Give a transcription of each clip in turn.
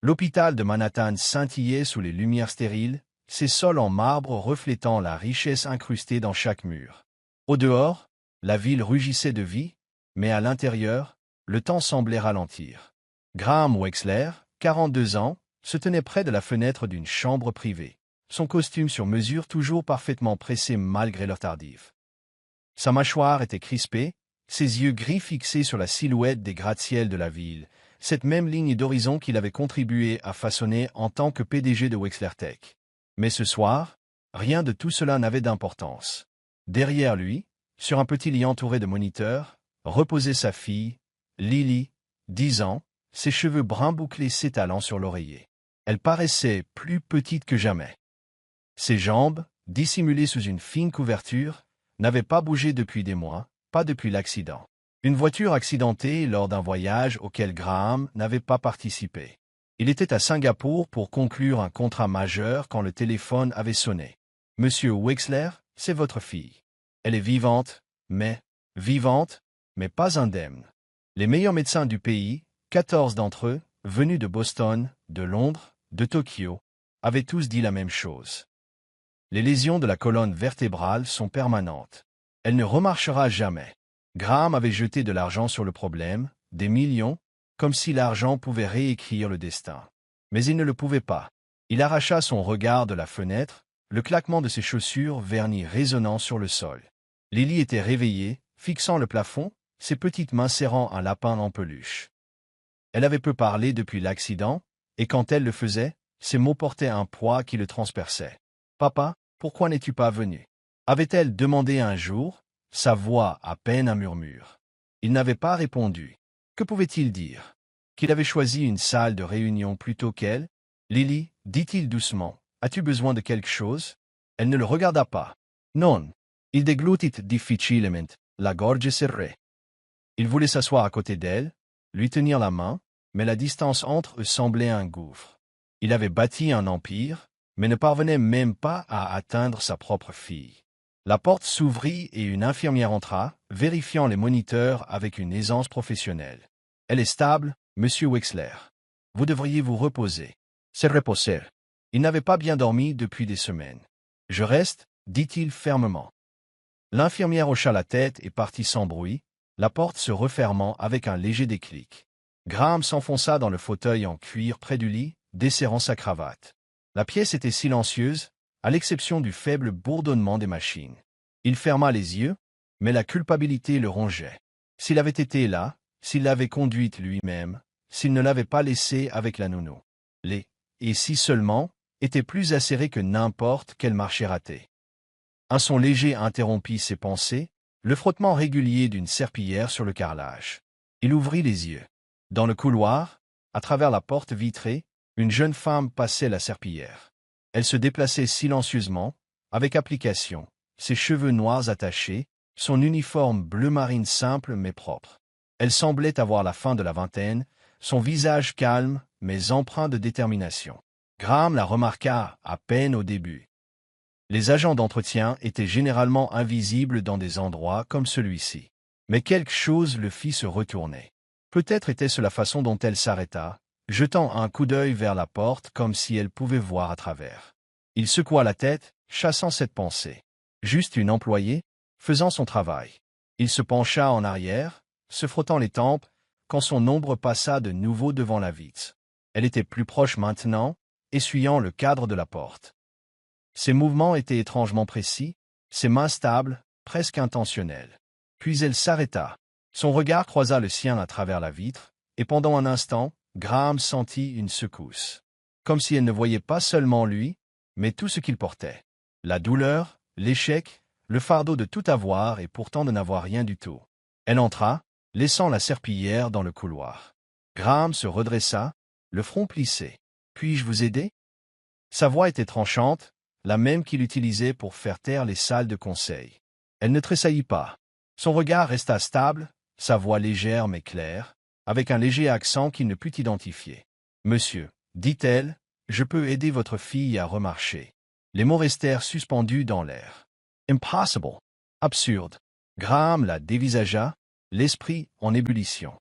L'hôpital de Manhattan scintillait sous les lumières stériles, ses sols en marbre reflétant la richesse incrustée dans chaque mur. Au dehors, la ville rugissait de vie, mais à l'intérieur, le temps semblait ralentir. Graham Wexler, 42 ans, se tenait près de la fenêtre d'une chambre privée, son costume sur mesure toujours parfaitement pressé malgré l'heure tardive. Sa mâchoire était crispée, ses yeux gris fixés sur la silhouette des gratte-ciel de la ville, cette même ligne d'horizon qu'il avait contribué à façonner en tant que PDG de Wexler Tech. Mais ce soir, rien de tout cela n'avait d'importance. Derrière lui, sur un petit lit entouré de moniteurs, reposait sa fille, Lily, 10 ans, ses cheveux bruns bouclés s'étalant sur l'oreiller. Elle paraissait plus petite que jamais. Ses jambes, dissimulées sous une fine couverture, n'avaient pas bougé depuis des mois, pas depuis l'accident. Une voiture accidentée lors d'un voyage auquel Graham n'avait pas participé. Il était à Singapour pour conclure un contrat majeur quand le téléphone avait sonné. « Monsieur Wexler, c'est votre fille. Elle est vivante, mais pas indemne. » Les meilleurs médecins du pays, 14 d'entre eux, venus de Boston, de Londres, de Tokyo, avaient tous dit la même chose. Les lésions de la colonne vertébrale sont permanentes. Elle ne remarchera jamais. Graham avait jeté de l'argent sur le problème, des millions, comme si l'argent pouvait réécrire le destin. Mais il ne le pouvait pas. Il arracha son regard de la fenêtre, le claquement de ses chaussures vernies résonnant sur le sol. Lily était réveillée, fixant le plafond, ses petites mains serrant un lapin en peluche. Elle avait peu parlé depuis l'accident, et quand elle le faisait, ses mots portaient un poids qui le transperçait. « Papa, pourquoi n'es-tu pas venu ?» avait-elle demandé un jour, sa voix à peine un murmure. Il n'avait pas répondu. Que pouvait-il dire? Qu'il avait choisi une salle de réunion plutôt qu'elle? « Lily, dit-il doucement, as-tu besoin de quelque chose ?» Elle ne le regarda pas. Non. Il déglutit difficilement, la gorge serrée. Il voulait s'asseoir à côté d'elle, lui tenir la main, mais la distance entre eux semblait un gouffre. Il avait bâti un empire, mais ne parvenait même pas à atteindre sa propre fille. La porte s'ouvrit et une infirmière entra, vérifiant les moniteurs avec une aisance professionnelle. « Elle est stable, monsieur Wexler. Vous devriez vous reposer. » Se reposer. Il n'avait pas bien dormi depuis des semaines. « Je reste, dit-il fermement. L'infirmière hocha la tête et partit sans bruit, la porte se refermant avec un léger déclic. Graham s'enfonça dans le fauteuil en cuir près du lit, desserrant sa cravate. La pièce était silencieuse, à l'exception du faible bourdonnement des machines. Il ferma les yeux, mais la culpabilité le rongeait. S'il avait été là, s'il l'avait conduite lui-même, s'il ne l'avait pas laissée avec la nounou. Et si seulement, était plus acéré que n'importe quel marché raté. Un son léger interrompit ses pensées, le frottement régulier d'une serpillière sur le carrelage. Il ouvrit les yeux. Dans le couloir, à travers la porte vitrée, une jeune femme passait la serpillière. Elle se déplaçait silencieusement, avec application, ses cheveux noirs attachés, son uniforme bleu marine simple mais propre. Elle semblait avoir la fin de la vingtaine, son visage calme mais empreint de détermination. Graham la remarqua à peine au début. Les agents d'entretien étaient généralement invisibles dans des endroits comme celui-ci. Mais quelque chose le fit se retourner. Peut-être était-ce la façon dont elle s'arrêta, jetant un coup d'œil vers la porte comme si elle pouvait voir à travers. Il secoua la tête, chassant cette pensée. Juste une employée, faisant son travail. Il se pencha en arrière, se frottant les tempes, quand son ombre passa de nouveau devant la vitre. Elle était plus proche maintenant, essuyant le cadre de la porte. Ses mouvements étaient étrangement précis, ses mains stables, presque intentionnelles. Puis elle s'arrêta. Son regard croisa le sien à travers la vitre, et pendant un instant, Graham sentit une secousse. Comme si elle ne voyait pas seulement lui, mais tout ce qu'il portait. La douleur, l'échec, le fardeau de tout avoir et pourtant de n'avoir rien du tout. Elle entra, laissant la serpillière dans le couloir. Graham se redressa, le front plissé. « Puis-je vous aider ?» Sa voix était tranchante, la même qu'il utilisait pour faire taire les salles de conseil. Elle ne tressaillit pas. Son regard resta stable, sa voix légère mais claire, avec un léger accent qu'il ne put identifier. « Monsieur, dit-elle, je peux aider votre fille à remarcher. » Les mots restèrent suspendus dans l'air. « Impossible. Absurde. » Graham la dévisagea, l'esprit en ébullition.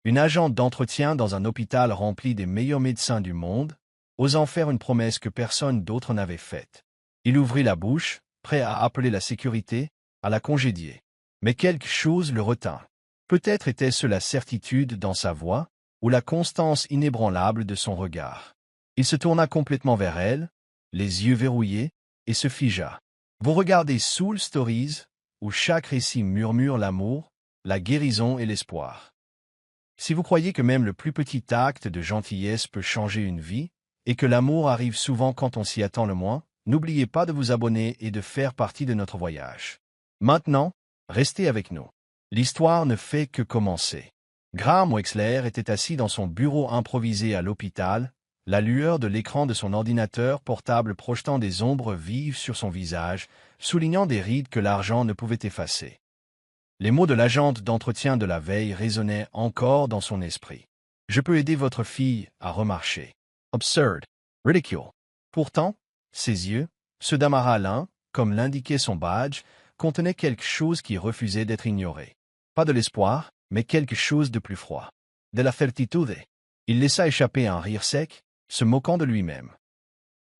Une agente d'entretien dans un hôpital rempli des meilleurs médecins du monde, osant faire une promesse que personne d'autre n'avait faite. Il ouvrit la bouche, prêt à appeler la sécurité, à la congédier. Mais quelque chose le retint. Peut-être était-ce la certitude dans sa voix, ou la constance inébranlable de son regard. Il se tourna complètement vers elle, les yeux verrouillés, et se figea. Vous regardez Soul Stories, où chaque récit murmure l'amour, la guérison et l'espoir. Si vous croyez que même le plus petit acte de gentillesse peut changer une vie, et que l'amour arrive souvent quand on s'y attend le moins, n'oubliez pas de vous abonner et de faire partie de notre voyage. Maintenant, restez avec nous. L'histoire ne fait que commencer. Graham Wexler était assis dans son bureau improvisé à l'hôpital, la lueur de l'écran de son ordinateur portable projetant des ombres vives sur son visage, soulignant des rides que l'argent ne pouvait effacer. Les mots de l'agente d'entretien de la veille résonnaient encore dans son esprit. « Je peux aider votre fille à remarcher. » Absurde. Ridicule. Pourtant, ses yeux, ceux d'Amara Alain, comme l'indiquait son badge, contenaient quelque chose qui refusait d'être ignoré. Pas de l'espoir, mais quelque chose de plus froid. De la certitude. Il laissa échapper un rire sec, se moquant de lui-même.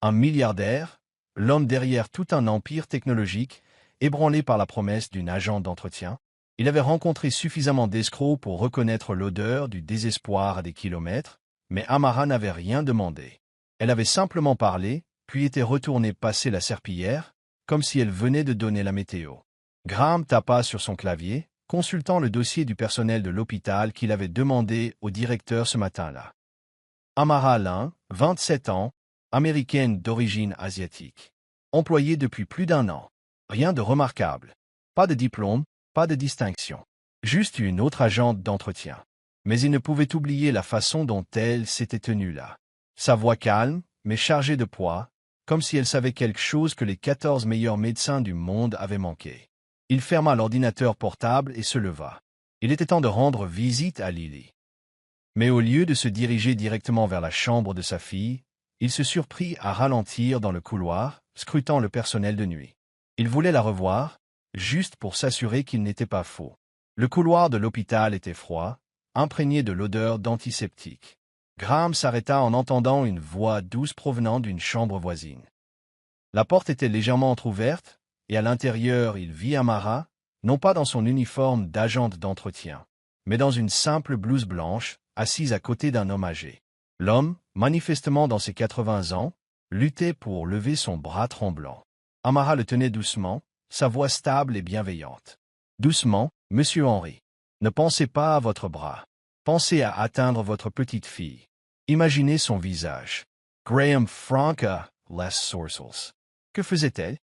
Un milliardaire, l'homme derrière tout un empire technologique, ébranlé par la promesse d'une agente d'entretien, il avait rencontré suffisamment d'escrocs pour reconnaître l'odeur du désespoir à des kilomètres, mais Amara n'avait rien demandé. Elle avait simplement parlé, puis était retournée passer la serpillière, comme si elle venait de donner la météo. Graham tapa sur son clavier, consultant le dossier du personnel de l'hôpital qu'il avait demandé au directeur ce matin-là. Amara Alain, 27 ans, américaine d'origine asiatique. Employée depuis plus d'1 an. Rien de remarquable. Pas de diplôme, pas de distinction. Juste une autre agente d'entretien. Mais il ne pouvait oublier la façon dont elle s'était tenue là. Sa voix calme, mais chargée de poids, comme si elle savait quelque chose que les 14 meilleurs médecins du monde avaient manqué. Il ferma l'ordinateur portable et se leva. Il était temps de rendre visite à Lily. Mais au lieu de se diriger directement vers la chambre de sa fille, il se surprit à ralentir dans le couloir, scrutant le personnel de nuit. Il voulait la revoir, juste pour s'assurer qu'il n'était pas faux. Le couloir de l'hôpital était froid, imprégné de l'odeur d'antiseptique. Graham s'arrêta en entendant une voix douce provenant d'une chambre voisine. La porte était légèrement entr'ouverte, et à l'intérieur il vit Amara, non pas dans son uniforme d'agente d'entretien, mais dans une simple blouse blanche, assise à côté d'un homme âgé. L'homme, manifestement dans ses 80 ans, luttait pour lever son bras tremblant. Amara le tenait doucement, sa voix stable et bienveillante. « Doucement, monsieur Henry. Ne pensez pas à votre bras. Pensez à atteindre votre petite fille. Imaginez son visage. Graham Franca, les sourcils. Que faisait-elle? »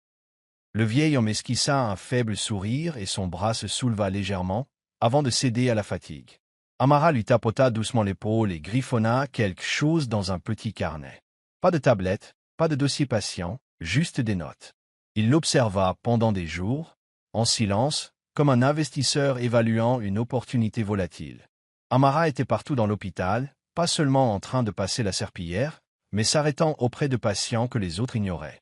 Le vieil homme esquissa un faible sourire et son bras se souleva légèrement, avant de céder à la fatigue. Amara lui tapota doucement l'épaule et griffonna quelque chose dans un petit carnet. Pas de tablette, pas de dossier patient, juste des notes. Il l'observa pendant des jours, en silence, comme un investisseur évaluant une opportunité volatile. Amara était partout dans l'hôpital, pas seulement en train de passer la serpillière, mais s'arrêtant auprès de patients que les autres ignoraient.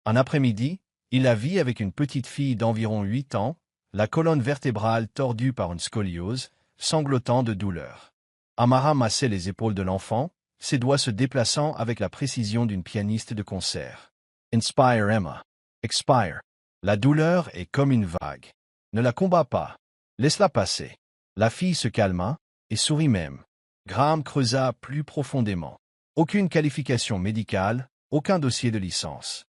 Un après-midi, il la vit avec une petite fille d'environ 8 ans, la colonne vertébrale tordue par une scoliose, sanglotant de douleur. Amara massait les épaules de l'enfant, ses doigts se déplaçant avec la précision d'une pianiste de concert. « Inspire, Emma. Expire. La douleur est comme une vague. Ne la combats pas. Laisse-la passer. » La fille se calma, et sourit même. Graham creusa plus profondément. Aucune qualification médicale, aucun dossier de licence.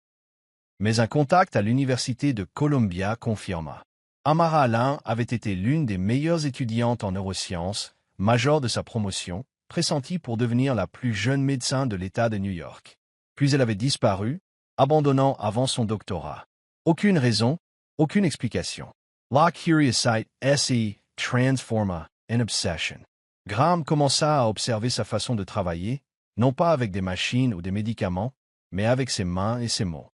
Mais un contact à l'université de Columbia confirma. Amara Alain avait été l'une des meilleures étudiantes en neurosciences, major de sa promotion, pressentie pour devenir la plus jeune médecin de l'État de New York. Puis elle avait disparu, abandonnant avant son doctorat. Aucune raison, aucune explication. La curiosité s'y transforma en obsession. Graham commença à observer sa façon de travailler, non pas avec des machines ou des médicaments, mais avec ses mains et ses mots.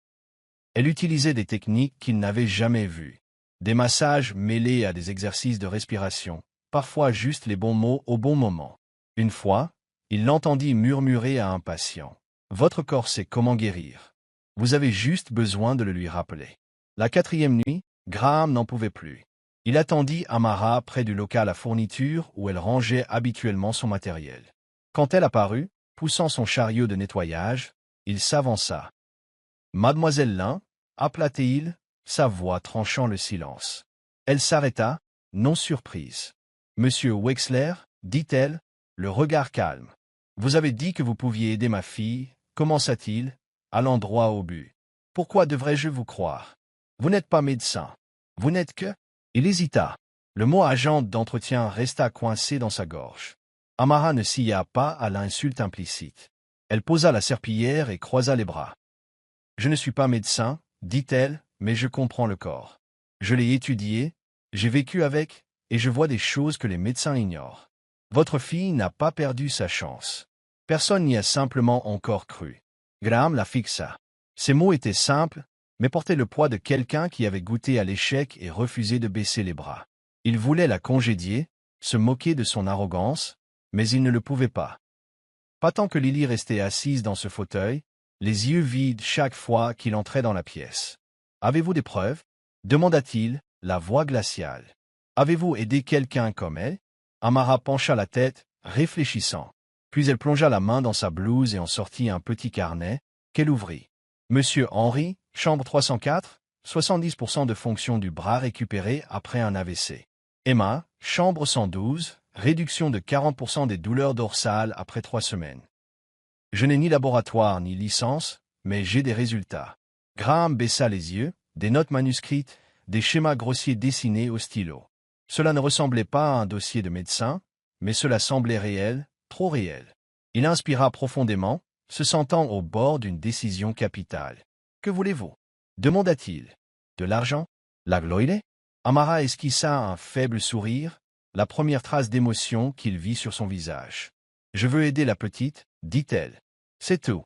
Elle utilisait des techniques qu'il n'avait jamais vues. Des massages mêlés à des exercices de respiration, parfois juste les bons mots au bon moment. Une fois, il l'entendit murmurer à un patient. « Votre corps sait comment guérir. Vous avez juste besoin de le lui rappeler. » La 4e nuit, Graham n'en pouvait plus. Il attendit Amara près du local à fourniture où elle rangeait habituellement son matériel. Quand elle apparut, poussant son chariot de nettoyage, il s'avança. « Mademoiselle Lin » appela-t-il, sa voix tranchant le silence. Elle s'arrêta, non surprise. « Monsieur Wexler » dit-elle, le regard calme. « Vous avez dit que vous pouviez aider ma fille, » commença-t-il, allant droit au but. « Pourquoi devrais-je vous croire? Vous n'êtes pas médecin. Vous n'êtes que... » Il hésita. Le mot agente d'entretien resta coincé dans sa gorge. Amara ne sia pas à l'insulte implicite. Elle posa la serpillière et croisa les bras. « Je ne suis pas médecin, » dit-elle, « mais je comprends le corps. Je l'ai étudié, j'ai vécu avec, et je vois des choses que les médecins ignorent. Votre fille n'a pas perdu sa chance. Personne n'y a simplement encore cru. » Graham la fixa. Ces mots étaient simples, mais portaient le poids de quelqu'un qui avait goûté à l'échec et refusé de baisser les bras. Il voulait la congédier, se moquer de son arrogance, mais il ne le pouvait pas. Pas tant que Lily restait assise dans ce fauteuil, les yeux vides chaque fois qu'il entrait dans la pièce. « Avez-vous des preuves » demanda-t-il, la voix glaciale. « Avez-vous aidé quelqu'un comme elle » Amara pencha la tête, réfléchissant. Puis elle plongea la main dans sa blouse et en sortit un petit carnet, qu'elle ouvrit. « Monsieur Henry, chambre 304, 70% de fonction du bras récupéré après un AVC. Emma, chambre 112, réduction de 40% des douleurs dorsales après 3 semaines. Je n'ai ni laboratoire ni licence, mais j'ai des résultats. » Graham baissa les yeux, des notes manuscrites, des schémas grossiers dessinés au stylo. Cela ne ressemblait pas à un dossier de médecin, mais cela semblait réel, trop réel. Il inspira profondément, se sentant au bord d'une décision capitale. « Que voulez-vous » demanda-t-il. « De l'argent? La gloire » Amara esquissa un faible sourire, la première trace d'émotion qu'il vit sur son visage. « Je veux aider la petite, » dit-elle. « C'est tout. »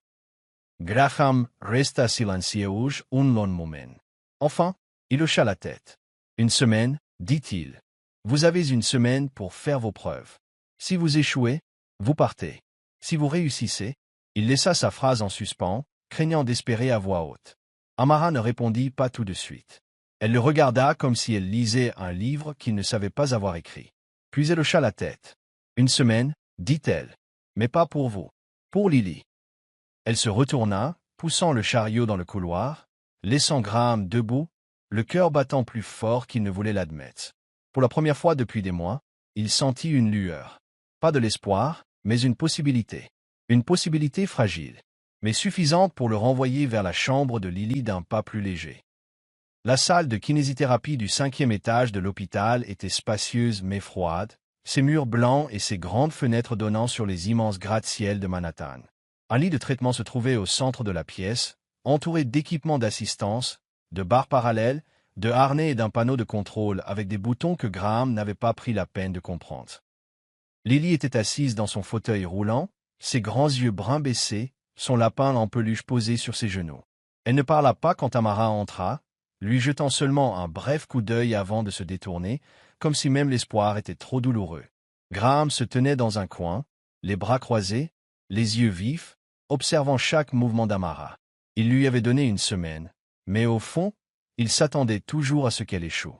Graham resta silencieux un long moment. Enfin, il hocha la tête. « Une semaine, » dit-il. « Vous avez une semaine pour faire vos preuves. Si vous échouez, vous partez. Si vous réussissez... » Il laissa sa phrase en suspens, craignant d'espérer à voix haute. Amara ne répondit pas tout de suite. Elle le regarda comme si elle lisait un livre qu'il ne savait pas avoir écrit. Puis elle hocha la tête. « Une semaine, » dit-elle. « Mais pas pour vous. Pour Lily. » Elle se retourna, poussant le chariot dans le couloir, laissant Graham debout, le cœur battant plus fort qu'il ne voulait l'admettre. Pour la première fois depuis des mois, il sentit une lueur. Pas de l'espoir, mais une possibilité. Une possibilité fragile, mais suffisante pour le renvoyer vers la chambre de Lily d'un pas plus léger. La salle de kinésithérapie du 5e étage de l'hôpital était spacieuse mais froide, ses murs blancs et ses grandes fenêtres donnant sur les immenses gratte-ciel de Manhattan. Un lit de traitement se trouvait au centre de la pièce, entouré d'équipements d'assistance, de barres parallèles, de harnais et d'un panneau de contrôle avec des boutons que Graham n'avait pas pris la peine de comprendre. Lily était assise dans son fauteuil roulant, ses grands yeux bruns baissés, son lapin en peluche posé sur ses genoux. Elle ne parla pas quand Amara entra, lui jetant seulement un bref coup d'œil avant de se détourner, comme si même l'espoir était trop douloureux. Graham se tenait dans un coin, les bras croisés, les yeux vifs, observant chaque mouvement d'Amara. Il lui avait donné une semaine, mais au fond, il s'attendait toujours à ce qu'elle échoue.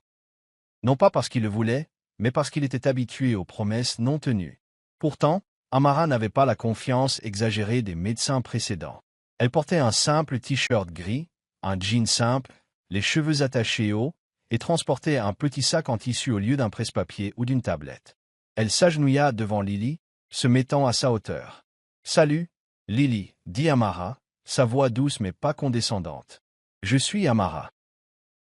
Non pas parce qu'il le voulait, mais parce qu'il était habitué aux promesses non tenues. Pourtant, Amara n'avait pas la confiance exagérée des médecins précédents. Elle portait un simple t-shirt gris, un jean simple, les cheveux attachés haut, et transportait un petit sac en tissu au lieu d'un presse-papier ou d'une tablette. Elle s'agenouilla devant Lily, se mettant à sa hauteur. « Salut, Lily, » dit Amara, sa voix douce mais pas condescendante. « Je suis Amara.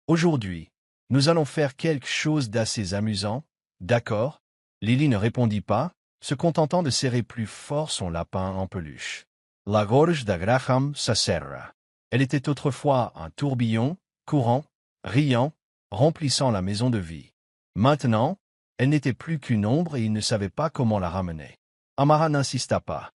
Aujourd'hui, nous allons faire quelque chose d'assez amusant, d'accord ?» Lily ne répondit pas, se contentant de serrer plus fort son lapin en peluche. La gorge de Graham se serra. Elle était autrefois un tourbillon, courant, riant, remplissant la maison de vie. Maintenant, elle n'était plus qu'une ombre et il ne savait pas comment la ramener. Amara n'insista pas.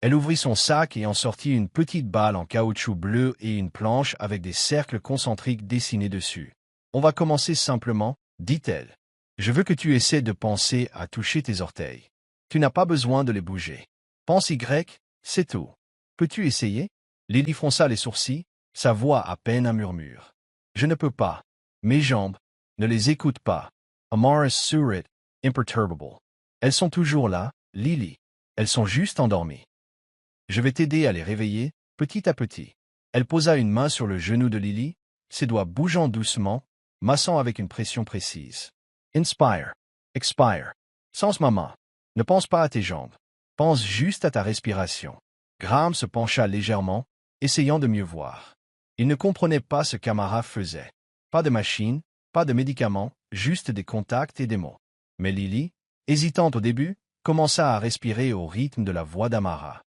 Elle ouvrit son sac et en sortit une petite balle en caoutchouc bleu et une planche avec des cercles concentriques dessinés dessus. « On va commencer simplement, » dit-elle. « Je veux que tu essaies de penser à toucher tes orteils. Tu n'as pas besoin de les bouger. Pense Y, c'est tout. Peux-tu essayer ?» Lily fronça les sourcils, sa voix à peine un murmure. « Je ne peux pas. Mes jambes, ne les écoute pas. Amara Surrit, imperturbable. Elles sont toujours là, Lily. Elles sont juste endormies. Je vais t'aider à les réveiller, petit à petit. Elle posa une main sur le genou de Lily, ses doigts bougeant doucement, massant avec une pression précise. Inspire. Expire. Sens ma main. Ne pense pas à tes jambes. Pense juste à ta respiration. Graham se pencha légèrement, essayant de mieux voir. Il ne comprenait pas ce qu'Amara faisait. Pas de machine, pas de médicaments, juste des contacts et des mots. Mais Lily, hésitante au début, commença à respirer au rythme de la voix d'Amara.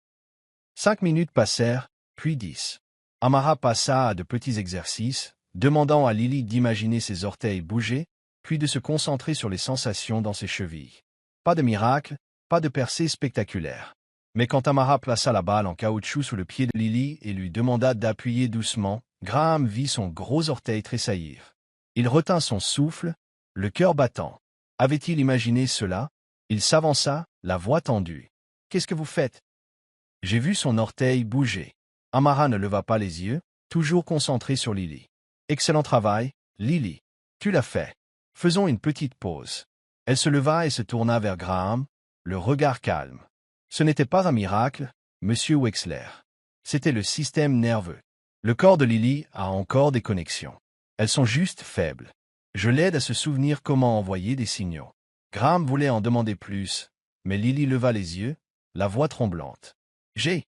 5 minutes passèrent, puis 10. Amara passa à de petits exercices, demandant à Lily d'imaginer ses orteils bouger, puis de se concentrer sur les sensations dans ses chevilles. Pas de miracle, pas de percée spectaculaire. Mais quand Amara plaça la balle en caoutchouc sous le pied de Lily et lui demanda d'appuyer doucement, Graham vit son gros orteil tressaillir. Il retint son souffle, le cœur battant. Avait-il imaginé cela? Il s'avança, la voix tendue. « Qu'est-ce que vous faites ?» J'ai vu son orteil bouger. Amara ne leva pas les yeux, toujours concentré sur Lily. « Excellent travail, Lily. Tu l'as fait. Faisons une petite pause. » Elle se leva et se tourna vers Graham, le regard calme. Ce n'était pas un miracle, monsieur Wexler. C'était le système nerveux. Le corps de Lily a encore des connexions. Elles sont juste faibles. Je l'aide à se souvenir comment envoyer des signaux. Graham voulait en demander plus, mais Lily leva les yeux, la voix tremblante. J'ai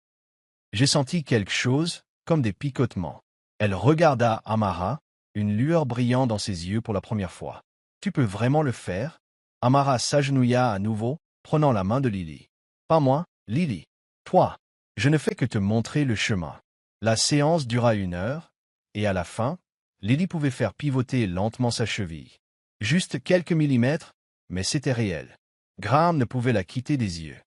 senti quelque chose, comme des picotements. Elle regarda Amara, une lueur brillant dans ses yeux pour la première fois. Tu peux vraiment le faire? Amara s'agenouilla à nouveau, prenant la main de Lily. Pas moi, Lily. Toi. Je ne fais que te montrer le chemin. La séance dura 1 heure, et à la fin, Lily pouvait faire pivoter lentement sa cheville. Juste quelques millimètres, mais c'était réel. Graham ne pouvait la quitter des yeux.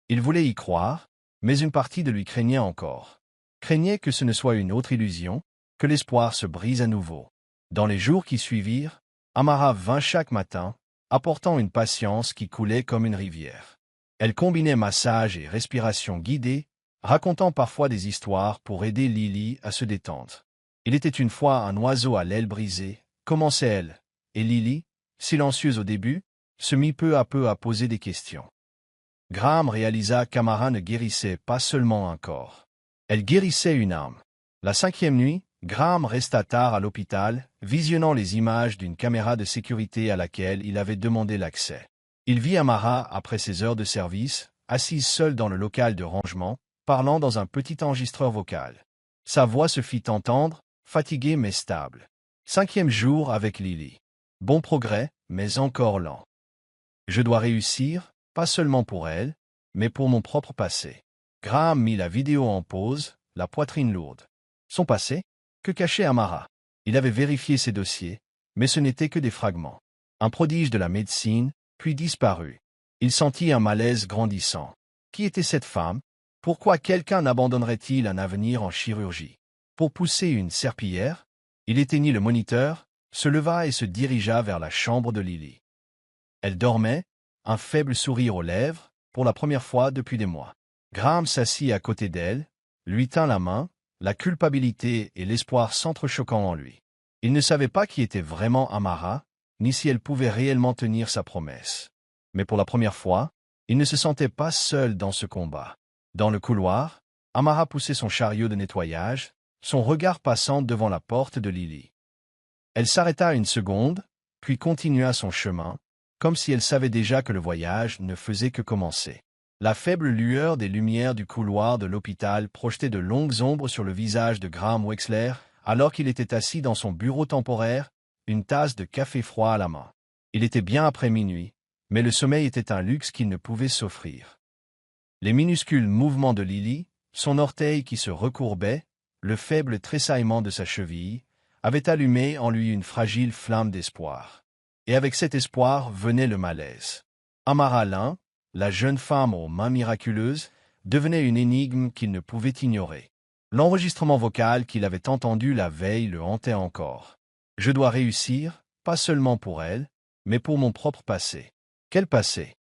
Il voulait y croire, mais une partie de lui craignait encore. Craignait que ce ne soit une autre illusion, que l'espoir se brise à nouveau. Dans les jours qui suivirent, Amara vint chaque matin, apportant une patience qui coulait comme une rivière. Elle combinait massage et respiration guidée, racontant parfois des histoires pour aider Lily à se détendre. Il était une fois un oiseau à l'aile brisée, commençait elle, et Lily, silencieuse au début, se mit peu à peu à poser des questions. Graham réalisa qu'Amara ne guérissait pas seulement un corps. Elle guérissait une âme. La 5e nuit, Graham resta tard à l'hôpital, visionnant les images d'une caméra de sécurité à laquelle il avait demandé l'accès. Il vit Amara après ses heures de service, assise seule dans le local de rangement, parlant dans un petit enregistreur vocal. Sa voix se fit entendre, fatiguée mais stable. 5e jour avec Lily. Bon progrès, mais encore lent. Je dois réussir, pas seulement pour elle, mais pour mon propre passé. Graham mit la vidéo en pause, la poitrine lourde. Son passé? Que cachait Amara? Il avait vérifié ses dossiers, mais ce n'était que des fragments. Un prodige de la médecine, puis disparu. Il sentit un malaise grandissant. Qui était cette femme? Pourquoi quelqu'un n'abandonnerait-il un avenir en chirurgie? Pour pousser une serpillière, il éteignit le moniteur, se leva et se dirigea vers la chambre de Lily. Elle dormait, un faible sourire aux lèvres, pour la première fois depuis des mois. Graham s'assit à côté d'elle, lui tint la main, la culpabilité et l'espoir s'entrechoquant en lui. Il ne savait pas qui était vraiment Amara, ni si elle pouvait réellement tenir sa promesse. Mais pour la première fois, il ne se sentait pas seul dans ce combat. Dans le couloir, Amara poussait son chariot de nettoyage, son regard passant devant la porte de Lily. Elle s'arrêta une seconde, puis continua son chemin, comme si elle savait déjà que le voyage ne faisait que commencer. La faible lueur des lumières du couloir de l'hôpital projetait de longues ombres sur le visage de Graham Wexler, alors qu'il était assis dans son bureau temporaire, une tasse de café froid à la main. Il était bien après minuit, mais le sommeil était un luxe qu'il ne pouvait s'offrir. Les minuscules mouvements de Lily, son orteil qui se recourbait, le faible tressaillement de sa cheville, avaient allumé en lui une fragile flamme d'espoir. Et avec cet espoir venait le malaise. Amara Lin, la jeune femme aux mains miraculeuses, devenait une énigme qu'il ne pouvait ignorer. L'enregistrement vocal qu'il avait entendu la veille le hantait encore. Je dois réussir, pas seulement pour elle, mais pour mon propre passé. Quel passé?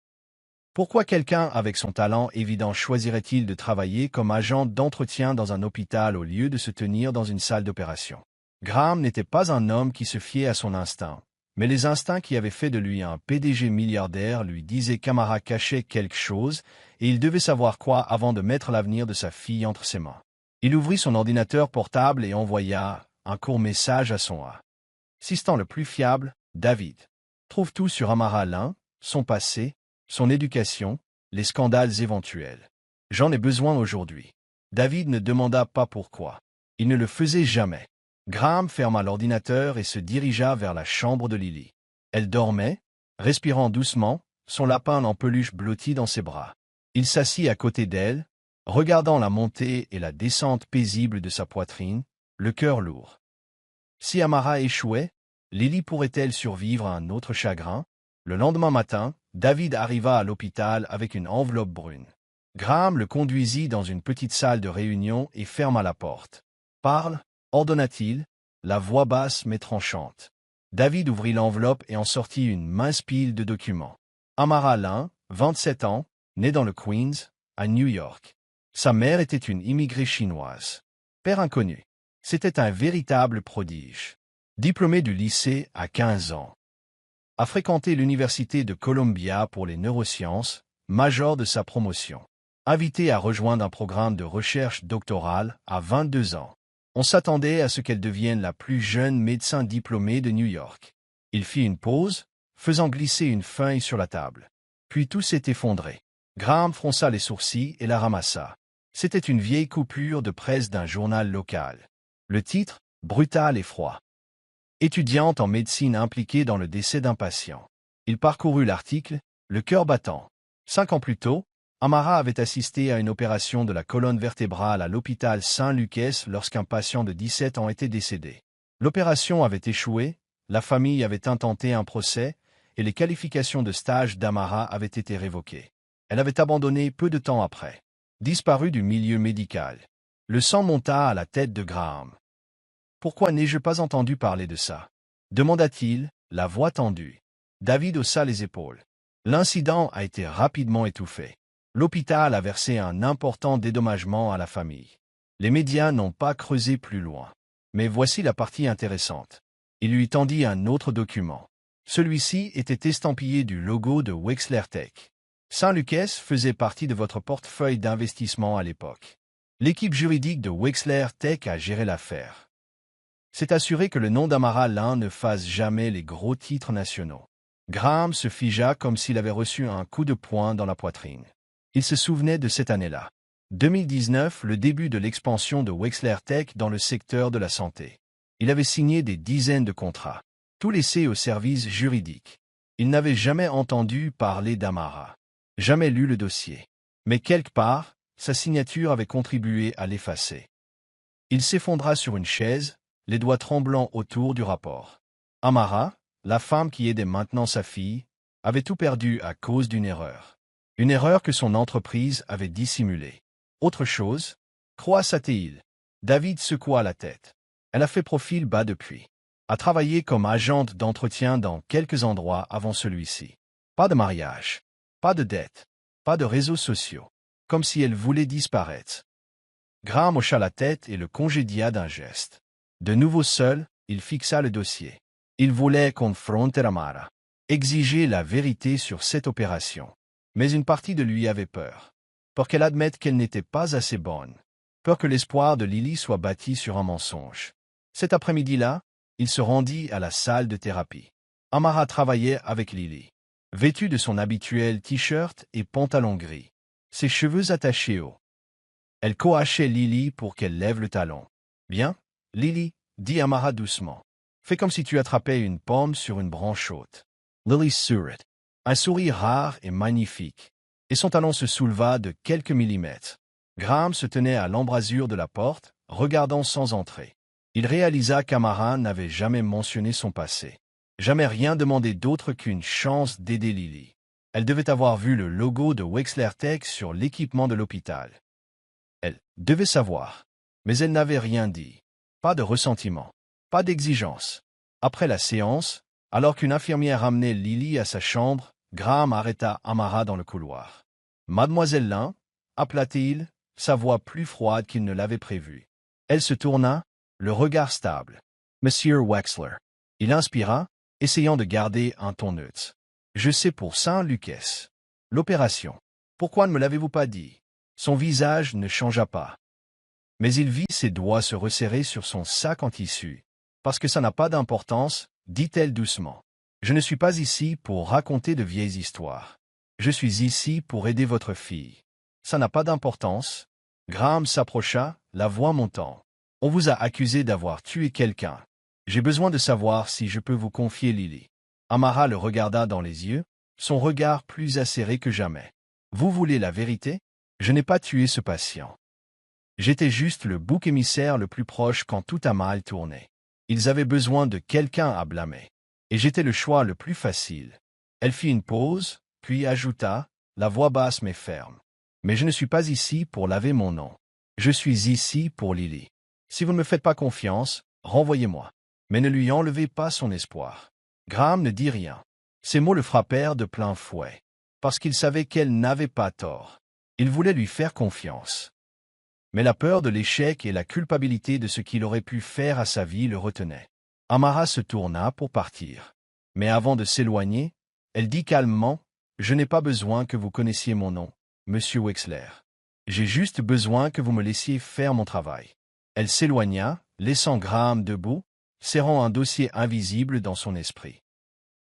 Pourquoi quelqu'un avec son talent évident choisirait-il de travailler comme agent d'entretien dans un hôpital au lieu de se tenir dans une salle d'opération? Graham n'était pas un homme qui se fiait à son instinct, Mais les instincts qui avaient fait de lui un PDG milliardaire lui disaient qu'Amara cachait quelque chose et il devait savoir quoi avant de mettre l'avenir de sa fille entre ses mains. Il ouvrit son ordinateur portable et envoya un court message à son assistant le plus fiable, David. Trouve tout sur Amara Lin, son passé, son éducation, les scandales éventuels. J'en ai besoin aujourd'hui. David ne demanda pas pourquoi. Il ne le faisait jamais. Graham ferma l'ordinateur et se dirigea vers la chambre de Lily. Elle dormait, respirant doucement, son lapin en peluche blotti dans ses bras. Il s'assit à côté d'elle, regardant la montée et la descente paisible de sa poitrine, le cœur lourd. Si Amara échouait, Lily pourrait-elle survivre à un autre chagrin? Le lendemain matin, David arriva à l'hôpital avec une enveloppe brune. Graham le conduisit dans une petite salle de réunion et ferma la porte. « Parle » ordonna-t-il, la voix basse mais tranchante. David ouvrit l'enveloppe et en sortit une mince pile de documents. Amara Lin, 27 ans, né dans le Queens, à New York. Sa mère était une immigrée chinoise. Père inconnu. C'était un véritable prodige. Diplômé du lycée à 15 ans. A fréquenté l'université de Columbia pour les neurosciences, major de sa promotion. Invité à rejoindre un programme de recherche doctorale à 22 ans. On s'attendait à ce qu'elle devienne la plus jeune médecin diplômée de New York. Il fit une pause, faisant glisser une feuille sur la table. Puis tout s'est effondré. Graham fronça les sourcils et la ramassa. C'était une vieille coupure de presse d'un journal local. Le titre, brutal et froid. Étudiante en médecine impliquée dans le décès d'un patient. Il parcourut l'article, le cœur battant. 5 ans plus tôt, Amara avait assisté à une opération de la colonne vertébrale à l'hôpital Saint-Lucas lorsqu'un patient de 17 ans était décédé. L'opération avait échoué, la famille avait intenté un procès, et les qualifications de stage d'Amara avaient été révoquées. Elle avait abandonné peu de temps après. Disparue du milieu médical. Le sang monta à la tête de Graham. « Pourquoi n'ai-je pas entendu parler de ça ?» demanda-t-il, la voix tendue. David haussa les épaules. L'incident a été rapidement étouffé. L'hôpital a versé un important dédommagement à la famille. Les médias n'ont pas creusé plus loin. Mais voici la partie intéressante. Il lui tendit un autre document. Celui-ci était estampillé du logo de Wexler Tech. Saint-Lucas faisait partie de votre portefeuille d'investissement à l'époque. L'équipe juridique de Wexler Tech a géré l'affaire. C'est assuré que le nom d'Amara Lin ne fasse jamais les gros titres nationaux. Graham se figea comme s'il avait reçu un coup de poing dans la poitrine. Il se souvenait de cette année-là. 2019, le début de l'expansion de Wexler Tech dans le secteur de la santé. Il avait signé des dizaines de contrats, tout laissé au service juridique. Il n'avait jamais entendu parler d'Amara. Jamais lu le dossier. Mais quelque part, sa signature avait contribué à l'effacer. Il s'effondra sur une chaise, les doigts tremblants autour du rapport. Amara, la femme qui aidait maintenant sa fille, avait tout perdu à cause d'une erreur. Une erreur que son entreprise avait dissimulée. Autre chose, croissa-t-il. David secoua la tête. Elle a fait profil bas depuis. A travaillé comme agente d'entretien dans quelques endroits avant celui-ci. Pas de mariage. Pas de dette. Pas de réseaux sociaux. Comme si elle voulait disparaître. Graham hocha la tête et le congédia d'un geste. De nouveau seul, il fixa le dossier. Il voulait confronter Amara. Exiger la vérité sur cette opération. Mais une partie de lui avait peur. Peur qu'elle admette qu'elle n'était pas assez bonne. Peur que l'espoir de Lily soit bâti sur un mensonge. Cet après-midi-là, il se rendit à la salle de thérapie. Amara travaillait avec Lily. Vêtue de son habituel t-shirt et pantalon gris. Ses cheveux attachés haut. Elle coachait Lily pour qu'elle lève le talon. « Bien, Lily, dit Amara doucement. Fais comme si tu attrapais une pomme sur une branche haute. » Lily sourit. Un sourire rare et magnifique. Et son talon se souleva de quelques millimètres. Graham se tenait à l'embrasure de la porte, regardant sans entrer. Il réalisa qu'Amara n'avait jamais mentionné son passé. Jamais rien demandé d'autre qu'une chance d'aider Lily. Elle devait avoir vu le logo de Wexler Tech sur l'équipement de l'hôpital. Elle devait savoir. Mais elle n'avait rien dit. Pas de ressentiment. Pas d'exigence. Après la séance, alors qu'une infirmière ramenait Lily à sa chambre, Graham arrêta Amara dans le couloir. « Mademoiselle Lin » appela-t-il, sa voix plus froide qu'il ne l'avait prévu. Elle se tourna, le regard stable. « Monsieur Wexler. » Il inspira, essayant de garder un ton neutre. Je sais pour Saint Lucas. L'opération. Pourquoi ne me l'avez-vous pas dit? Son visage ne changea pas. Mais il vit ses doigts se resserrer sur son sac en tissu. Parce que ça n'a pas d'importance, dit-elle doucement. Je ne suis pas ici pour raconter de vieilles histoires. Je suis ici pour aider votre fille. Ça n'a pas d'importance. Graham s'approcha, la voix montant. On vous a accusé d'avoir tué quelqu'un. J'ai besoin de savoir si je peux vous confier Lily. Amara le regarda dans les yeux, son regard plus acéré que jamais. Vous voulez la vérité? Je n'ai pas tué ce patient. J'étais juste le bouc émissaire le plus proche quand tout a mal tourné. Ils avaient besoin de quelqu'un à blâmer. Et j'étais le choix le plus facile. Elle fit une pause, puis ajouta, la voix basse mais ferme. Mais je ne suis pas ici pour laver mon nom. Je suis ici pour Lily. Si vous ne me faites pas confiance, renvoyez-moi. Mais ne lui enlevez pas son espoir. Graham ne dit rien. Ces mots le frappèrent de plein fouet. Parce qu'il savait qu'elle n'avait pas tort. Il voulait lui faire confiance. Mais la peur de l'échec et la culpabilité de ce qu'il aurait pu faire à sa vie le retenaient. Amara se tourna pour partir. Mais avant de s'éloigner, elle dit calmement, « Je n'ai pas besoin que vous connaissiez mon nom, Monsieur Wexler. J'ai juste besoin que vous me laissiez faire mon travail. » Elle s'éloigna, laissant Graham debout, serrant un dossier invisible dans son esprit.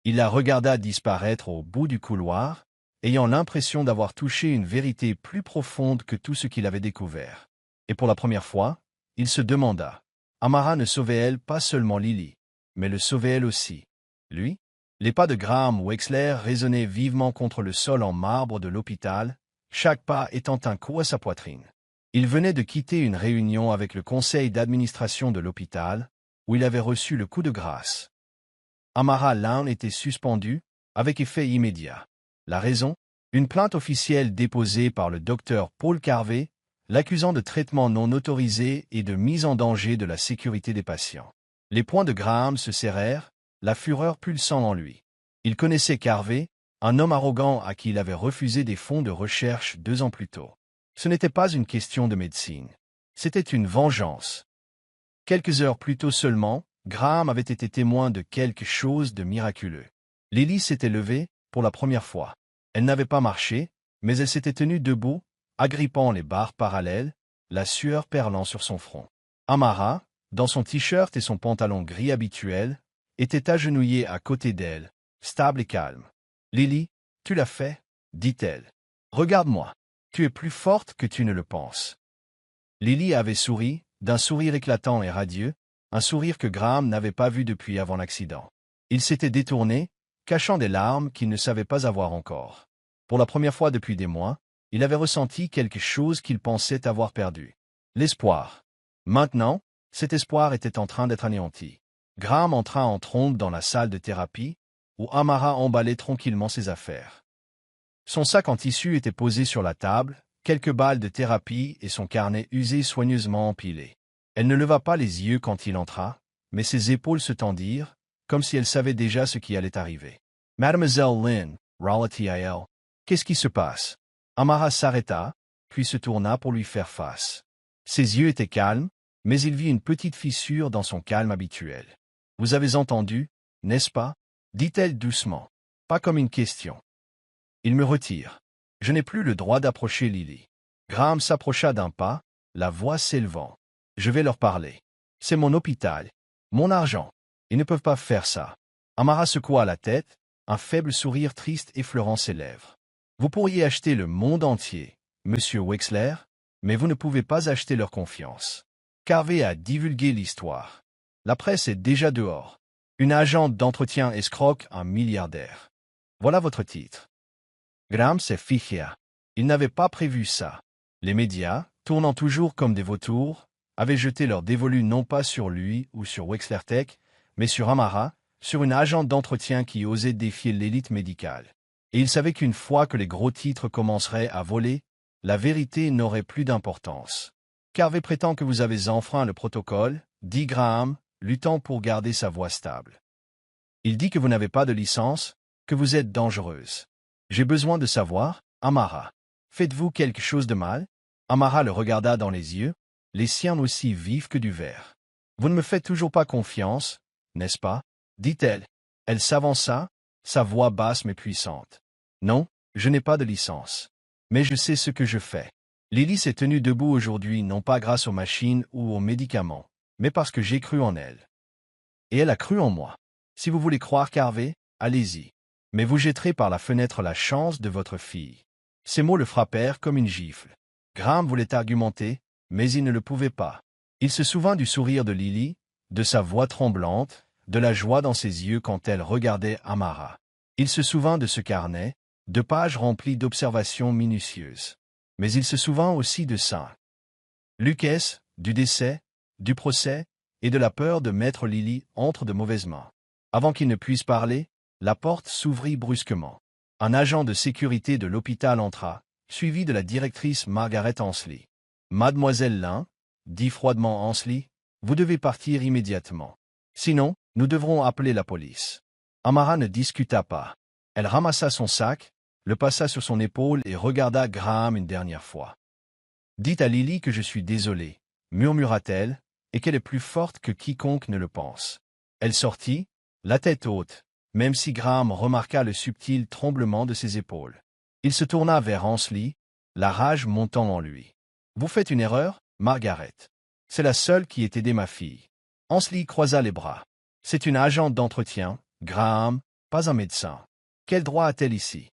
Il la regarda disparaître au bout du couloir, ayant l'impression d'avoir touché une vérité plus profonde que tout ce qu'il avait découvert. Et pour la première fois, il se demanda, Amara ne sauvait-elle pas seulement Lily, mais le sauvait-elle aussi, lui? Les pas de Graham Wexler résonnaient vivement contre le sol en marbre de l'hôpital, chaque pas étant un coup à sa poitrine. Il venait de quitter une réunion avec le conseil d'administration de l'hôpital, où il avait reçu le coup de grâce. Amara Lane était suspendue, avec effet immédiat. La raison? Une plainte officielle déposée par le docteur Paul Carvey, l'accusant de traitement non autorisé et de mise en danger de la sécurité des patients. Les poings de Graham se serrèrent, la fureur pulsant en lui. Il connaissait Carvey, un homme arrogant à qui il avait refusé des fonds de recherche 2 ans plus tôt. Ce n'était pas une question de médecine. C'était une vengeance. Quelques heures plus tôt seulement, Graham avait été témoin de quelque chose de miraculeux. Lily s'était levée, pour la première fois. Elle n'avait pas marché, mais elle s'était tenue debout, agrippant les barres parallèles, la sueur perlant sur son front. Amara, dans son t-shirt et son pantalon gris habituel, était agenouillée à côté d'elle, stable et calme. « Lily, tu l'as fait » dit-elle. « Regarde-moi. Tu es plus forte que tu ne le penses. » Lily avait souri, d'un sourire éclatant et radieux, un sourire que Graham n'avait pas vu depuis avant l'accident. Il s'était détourné, cachant des larmes qu'il ne savait pas avoir encore. Pour la première fois depuis des mois, il avait ressenti quelque chose qu'il pensait avoir perdu. L'espoir. Maintenant, cet espoir était en train d'être anéanti. Graham entra en trombe dans la salle de thérapie, où Amara emballait tranquillement ses affaires. Son sac en tissu était posé sur la table, quelques balles de thérapie et son carnet usé soigneusement empilé. Elle ne leva pas les yeux quand il entra, mais ses épaules se tendirent, comme si elle savait déjà ce qui allait arriver. « Mademoiselle Lynn, râla-t-il, qu'est-ce qui se passe ?» Amara s'arrêta, puis se tourna pour lui faire face. Ses yeux étaient calmes, mais il vit une petite fissure dans son calme habituel. « Vous avez entendu, n'est-ce pas ?» dit-elle doucement. Pas comme une question. « Il me retire. Je n'ai plus le droit d'approcher Lily. » Graham s'approcha d'un pas, la voix s'élevant. « Je vais leur parler. C'est mon hôpital. Mon argent. Ils ne peuvent pas faire ça. » Amara secoua la tête, un faible sourire triste effleurant ses lèvres. « Vous pourriez acheter le monde entier, Monsieur Wexler, mais vous ne pouvez pas acheter leur confiance. » Carvey a divulgué l'histoire. La presse est déjà dehors. Une agente d'entretien escroque un milliardaire. Voilà votre titre. Graham s'est figé. Il n'avait pas prévu ça. Les médias, tournant toujours comme des vautours, avaient jeté leur dévolu non pas sur lui ou sur Wexler Tech, mais sur Amara, sur une agente d'entretien qui osait défier l'élite médicale. Et il savait qu'une fois que les gros titres commenceraient à voler, la vérité n'aurait plus d'importance. Carvey prétend que vous avez enfreint le protocole, dit Graham, luttant pour garder sa voix stable. Il dit que vous n'avez pas de licence, que vous êtes dangereuse. J'ai besoin de savoir, Amara. Faites-vous quelque chose de mal? Amara le regarda dans les yeux, les siens aussi vifs que du verre. Vous ne me faites toujours pas confiance, n'est-ce pas? Dit-elle. Elle s'avança, sa voix basse mais puissante. Non, je n'ai pas de licence. Mais je sais ce que je fais. Lily s'est tenue debout aujourd'hui non pas grâce aux machines ou aux médicaments, mais parce que j'ai cru en elle. Et elle a cru en moi. Si vous voulez croire Carver, allez-y. Mais vous jetterez par la fenêtre la chance de votre fille. Ces mots le frappèrent comme une gifle. Graham voulait argumenter, mais il ne le pouvait pas. Il se souvint du sourire de Lily, de sa voix tremblante, de la joie dans ses yeux quand elle regardait Amara. Il se souvint de ce carnet, de pages remplies d'observations minutieuses. Mais il se souvint aussi de ça. Lucas, du décès, du procès, et de la peur de mettre Lily entre de mauvaises mains. Avant qu'il ne puisse parler, la porte s'ouvrit brusquement. Un agent de sécurité de l'hôpital entra, suivi de la directrice Margaret Ansley. « Mademoiselle Lynn, » dit froidement Ansley, « vous devez partir immédiatement. Sinon, nous devrons appeler la police. » Amara ne discuta pas. Elle ramassa son sac, le passa sur son épaule et regarda Graham une dernière fois. « Dites à Lily que je suis désolée, » murmura-t-elle, et qu'elle est plus forte que quiconque ne le pense. Elle sortit, la tête haute, même si Graham remarqua le subtil tremblement de ses épaules. Il se tourna vers Ansley, la rage montant en lui. « Vous faites une erreur, Margaret. C'est la seule qui ait aidé ma fille. » Ansley croisa les bras. « C'est une agente d'entretien, Graham, pas un médecin. Quel droit a-t-elle ici?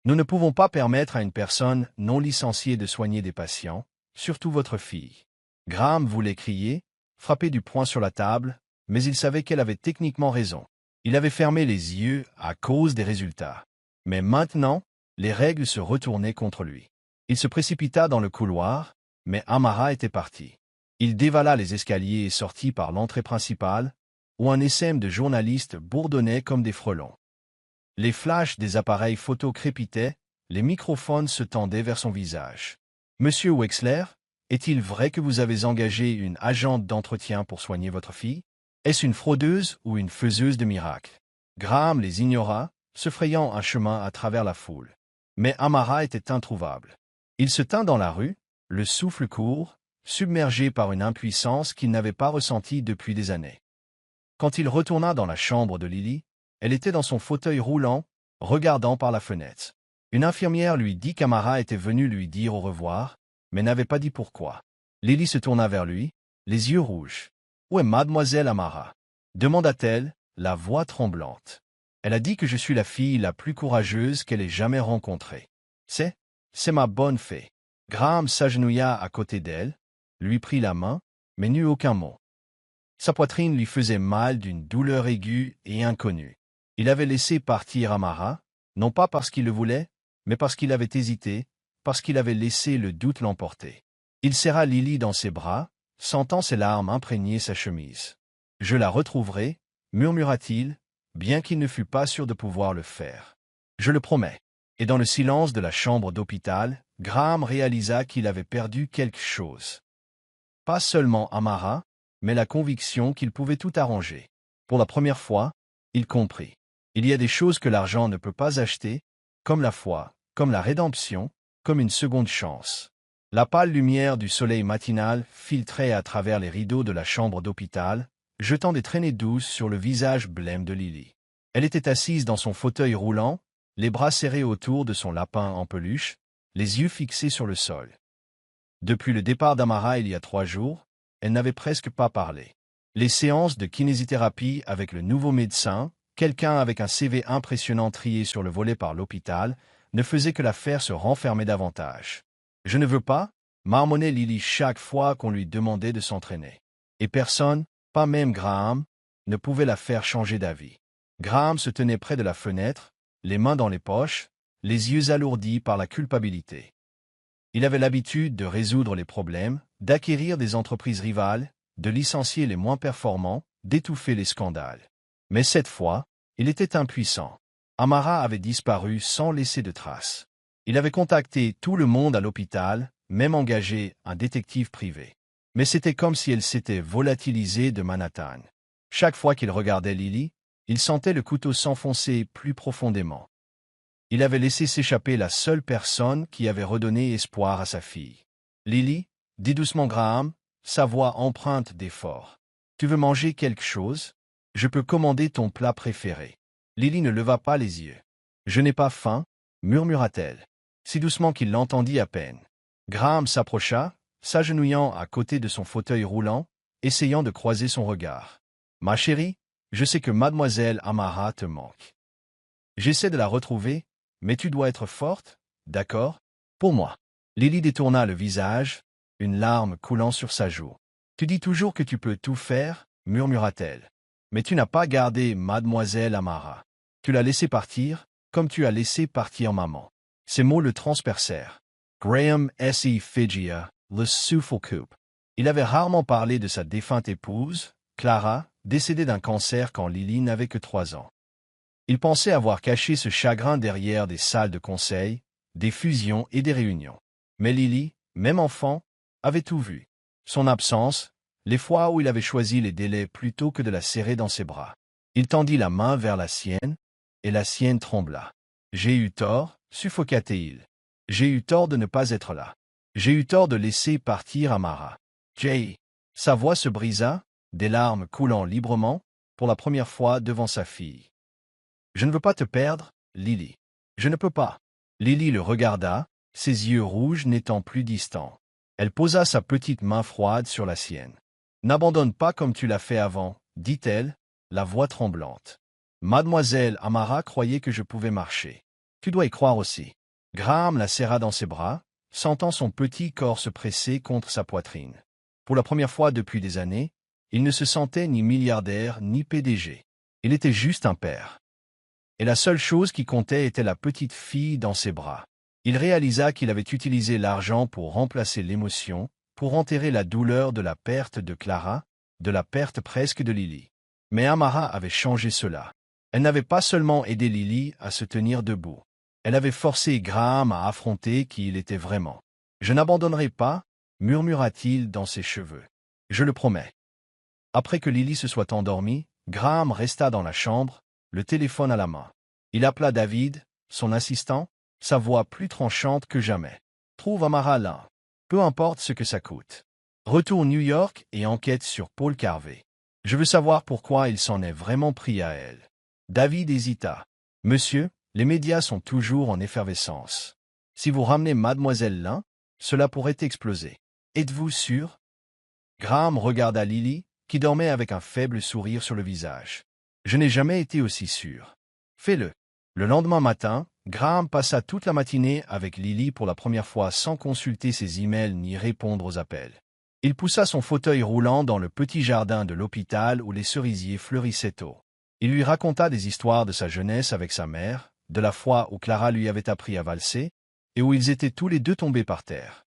Nous ne pouvons pas permettre à une personne non licenciée de soigner des patients, surtout votre fille. » Graham voulait crier, frapper du poing sur la table, mais il savait qu'elle avait techniquement raison. Il avait fermé les yeux à cause des résultats. Mais maintenant, les règles se retournaient contre lui. Il se précipita dans le couloir, mais Amara était partie. Il dévala les escaliers et sortit par l'entrée principale, où un essaim de journalistes bourdonnait comme des frelons. Les flashs des appareils photo crépitaient, les microphones se tendaient vers son visage. « Monsieur Wexler, est-il vrai que vous avez engagé une agente d'entretien pour soigner votre fille? Est-ce une fraudeuse ou une faiseuse de miracles? » Graham les ignora, se frayant un chemin à travers la foule. Mais Amara était introuvable. Il se tint dans la rue, le souffle court, submergé par une impuissance qu'il n'avait pas ressentie depuis des années. Quand il retourna dans la chambre de Lily, elle était dans son fauteuil roulant, regardant par la fenêtre. Une infirmière lui dit qu'Amara était venue lui dire au revoir, mais n'avait pas dit pourquoi. Lily se tourna vers lui, les yeux rouges. « Où est mademoiselle Amara ?» demanda-t-elle, la voix tremblante. « Elle a dit que je suis la fille la plus courageuse qu'elle ait jamais rencontrée. C'est ma bonne fée. » Graham s'agenouilla à côté d'elle, lui prit la main, mais n'eut aucun mot. Sa poitrine lui faisait mal d'une douleur aiguë et inconnue. Il avait laissé partir Amara, non pas parce qu'il le voulait, mais parce qu'il avait hésité, parce qu'il avait laissé le doute l'emporter. Il serra Lily dans ses bras, sentant ses larmes imprégner sa chemise. « Je la retrouverai, » murmura-t-il, bien qu'il ne fût pas sûr de pouvoir le faire. « Je le promets. » Et dans le silence de la chambre d'hôpital, Graham réalisa qu'il avait perdu quelque chose. Pas seulement Amara, mais la conviction qu'il pouvait tout arranger. Pour la première fois, il comprit. Il y a des choses que l'argent ne peut pas acheter, comme la foi, comme la rédemption, comme une seconde chance. La pâle lumière du soleil matinal filtrait à travers les rideaux de la chambre d'hôpital, jetant des traînées douces sur le visage blême de Lily. Elle était assise dans son fauteuil roulant, les bras serrés autour de son lapin en peluche, les yeux fixés sur le sol. Depuis le départ d'Amara il y a 3 jours, elle n'avait presque pas parlé. Les séances de kinésithérapie avec le nouveau médecin, quelqu'un avec un CV impressionnant trié sur le volet par l'hôpital, ne faisaient que la faire se renfermer davantage. « Je ne veux pas » marmonnait Lily chaque fois qu'on lui demandait de s'entraîner. Et personne, pas même Graham, ne pouvait la faire changer d'avis. Graham se tenait près de la fenêtre, les mains dans les poches, les yeux alourdis par la culpabilité. Il avait l'habitude de résoudre les problèmes, d'acquérir des entreprises rivales, de licencier les moins performants, d'étouffer les scandales. Mais cette fois, il était impuissant. Amara avait disparu sans laisser de traces. Il avait contacté tout le monde à l'hôpital, même engagé un détective privé. Mais c'était comme si elle s'était volatilisée de Manhattan. Chaque fois qu'il regardait Lily, il sentait le couteau s'enfoncer plus profondément. Il avait laissé s'échapper la seule personne qui avait redonné espoir à sa fille. « Lily, » dit doucement Graham, sa voix empreinte d'effort. « Tu veux manger quelque chose ?» Je peux commander ton plat préféré. Lily ne leva pas les yeux. Je n'ai pas faim, murmura-t-elle, si doucement qu'il l'entendit à peine. Graham s'approcha, s'agenouillant à côté de son fauteuil roulant, essayant de croiser son regard. Ma chérie, je sais que mademoiselle Amara te manque. J'essaie de la retrouver, mais tu dois être forte, d'accord? Pour moi. Lily détourna le visage, une larme coulant sur sa joue. Tu dis toujours que tu peux tout faire, murmura-t-elle. Mais tu n'as pas gardé mademoiselle Amara. Tu l'as laissée partir, comme tu as laissé partir maman. Ces mots le transpercèrent. Graham S.E. Figia, le souffle coupe. Il avait rarement parlé de sa défunte épouse, Clara, décédée d'un cancer quand Lily n'avait que 3 ans. Il pensait avoir caché ce chagrin derrière des salles de conseil, des fusions et des réunions. Mais Lily, même enfant, avait tout vu. Son absence, les fois où il avait choisi les délais plutôt que de la serrer dans ses bras. Il tendit la main vers la sienne, et la sienne trembla. J'ai eu tort, suffoqua-t-il. J'ai eu tort de ne pas être là. J'ai eu tort de laisser partir Amara. Jay. Sa voix se brisa, des larmes coulant librement, pour la première fois devant sa fille. Je ne veux pas te perdre, Lily. Je ne peux pas. Lily le regarda, ses yeux rouges n'étant plus distants. Elle posa sa petite main froide sur la sienne. N'abandonne pas comme tu l'as fait avant, dit-elle, la voix tremblante. Mademoiselle Amara croyait que je pouvais marcher. Tu dois y croire aussi. Graham la serra dans ses bras, sentant son petit corps se presser contre sa poitrine. Pour la première fois depuis des années, il ne se sentait ni milliardaire ni PDG. Il était juste un père. Et la seule chose qui comptait était la petite fille dans ses bras. Il réalisa qu'il avait utilisé l'argent pour remplacer l'émotion, pour enterrer la douleur de la perte de Clara, de la perte presque de Lily. Mais Amara avait changé cela. Elle n'avait pas seulement aidé Lily à se tenir debout. Elle avait forcé Graham à affronter qui il était vraiment. « Je n'abandonnerai pas », murmura-t-il dans ses cheveux. « Je le promets. » Après que Lily se soit endormie, Graham resta dans la chambre, le téléphone à la main. Il appela David, son assistant, sa voix plus tranchante que jamais. « Trouve Amara là. Peu importe ce que ça coûte. Retourne New York et enquête sur Paul Carvey. Je veux savoir pourquoi il s'en est vraiment pris à elle. » David hésita. « Monsieur, les médias sont toujours en effervescence. Si vous ramenez mademoiselle Lin, cela pourrait exploser. Êtes-vous sûr ?» Graham regarda Lily, qui dormait avec un faible sourire sur le visage. « Je n'ai jamais été aussi sûr. Fais-le. » Le lendemain matin, Graham passa toute la matinée avec Lily pour la première fois sans consulter ses emails ni répondre aux appels. Il poussa son fauteuil roulant dans le petit jardin de l'hôpital où les cerisiers fleurissaient tôt. Il lui raconta des histoires de sa jeunesse avec sa mère, de la fois où Clara lui avait appris à valser, et où ils étaient tous les deux tombés par terre.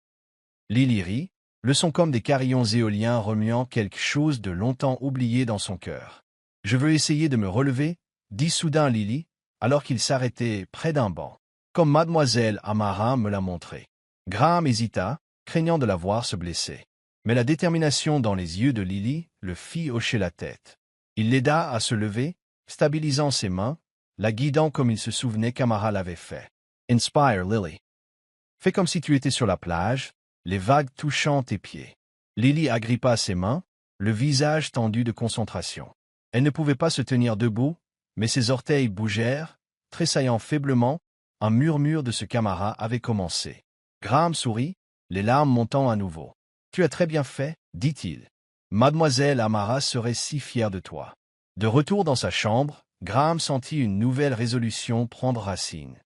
Lily rit, le son comme des carillons éoliens remuant quelque chose de longtemps oublié dans son cœur. « Je veux essayer de me relever, » dit soudain Lily, alors qu'il s'arrêtait près d'un banc, comme mademoiselle Amara me l'a montré. Graham hésita, craignant de la voir se blesser. Mais la détermination dans les yeux de Lily le fit hocher la tête. Il l'aida à se lever, stabilisant ses mains, la guidant comme il se souvenait qu'Amara l'avait fait. « Inspire, Lily. Fais comme si tu étais sur la plage, les vagues touchant tes pieds. » Lily agrippa ses mains, le visage tendu de concentration. Elle ne pouvait pas se tenir debout, mais ses orteils bougèrent, tressaillant faiblement, un murmure de ce qu'Amara avait commencé. Graham sourit, les larmes montant à nouveau. « Tu as très bien fait, » dit-il. « Mademoiselle Amara serait si fière de toi. » De retour dans sa chambre, Graham sentit une nouvelle résolution prendre racine.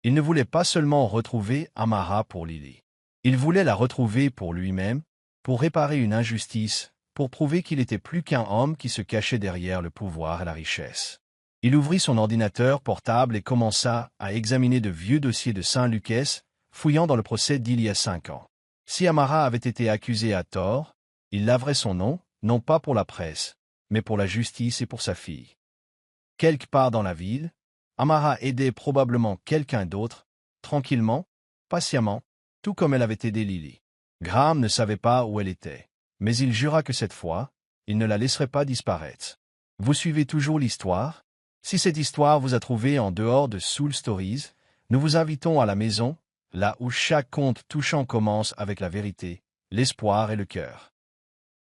Il ne voulait pas seulement retrouver Amara pour Lily. Il voulait la retrouver pour lui-même, pour réparer une injustice, pour prouver qu'il était plus qu'un homme qui se cachait derrière le pouvoir et la richesse. Il ouvrit son ordinateur portable et commença à examiner de vieux dossiers de Saint-Lucas, fouillant dans le procès d'il y a 5 ans. Si Amara avait été accusée à tort, il laverait son nom, non pas pour la presse, mais pour la justice et pour sa fille. Quelque part dans la ville, Amara aidait probablement quelqu'un d'autre, tranquillement, patiemment, tout comme elle avait aidé Lily. Graham ne savait pas où elle était, mais il jura que cette fois, il ne la laisserait pas disparaître. Vous suivez toujours l'histoire? Si cette histoire vous a trouvé en dehors de Soul Stories, nous vous invitons à la maison, là où chaque conte touchant commence avec la vérité, l'espoir et le cœur.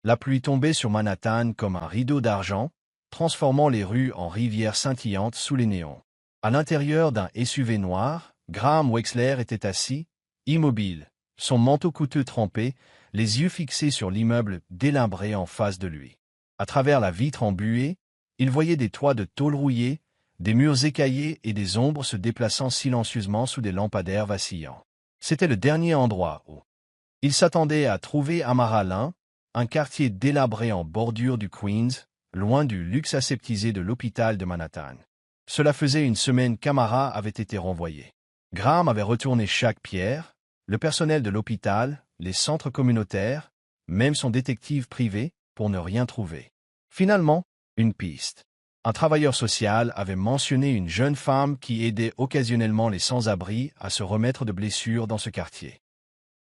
La pluie tombait sur Manhattan comme un rideau d'argent, transformant les rues en rivières scintillantes sous les néons. À l'intérieur d'un SUV noir, Graham Wexler était assis, immobile, son manteau coûteux trempé, les yeux fixés sur l'immeuble délabré en face de lui. À travers la vitre embuée, il voyait des toits de tôle rouillés, des murs écaillés et des ombres se déplaçant silencieusement sous des lampadaires vacillants. C'était le dernier endroit où il s'attendait à trouver Amara Lane, un quartier délabré en bordure du Queens, loin du luxe aseptisé de l'hôpital de Manhattan. Cela faisait une semaine qu'Amara avait été renvoyé. Graham avait retourné chaque pierre, le personnel de l'hôpital, les centres communautaires, même son détective privé, pour ne rien trouver. Finalement, une piste. Un travailleur social avait mentionné une jeune femme qui aidait occasionnellement les sans-abri à se remettre de blessures dans ce quartier.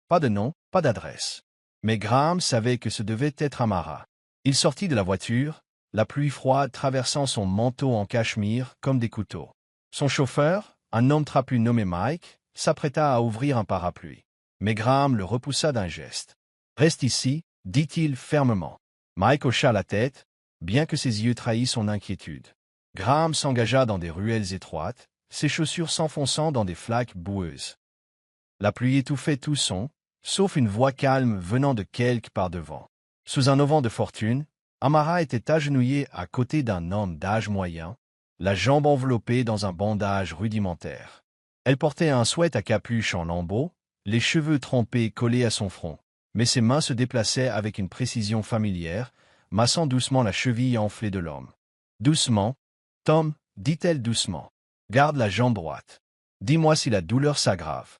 Pas de nom, pas d'adresse. Mais Graham savait que ce devait être Amara. Il sortit de la voiture, la pluie froide traversant son manteau en cachemire comme des couteaux. Son chauffeur, un homme trapu nommé Mike, s'apprêta à ouvrir un parapluie. Mais Graham le repoussa d'un geste. « Reste ici », dit-il fermement. Mike hocha la tête, bien que ses yeux trahissent son inquiétude. Graham s'engagea dans des ruelles étroites, ses chaussures s'enfonçant dans des flaques boueuses. La pluie étouffait tout son, sauf une voix calme venant de quelque part devant. Sous un auvent de fortune, Amara était agenouillée à côté d'un homme d'âge moyen, la jambe enveloppée dans un bandage rudimentaire. Elle portait un sweat à capuche en lambeaux, les cheveux trempés collés à son front, mais ses mains se déplaçaient avec une précision familière, massant doucement la cheville enflée de l'homme. « Doucement, Tom, dit-elle doucement. Garde la jambe droite. Dis-moi si la douleur s'aggrave. »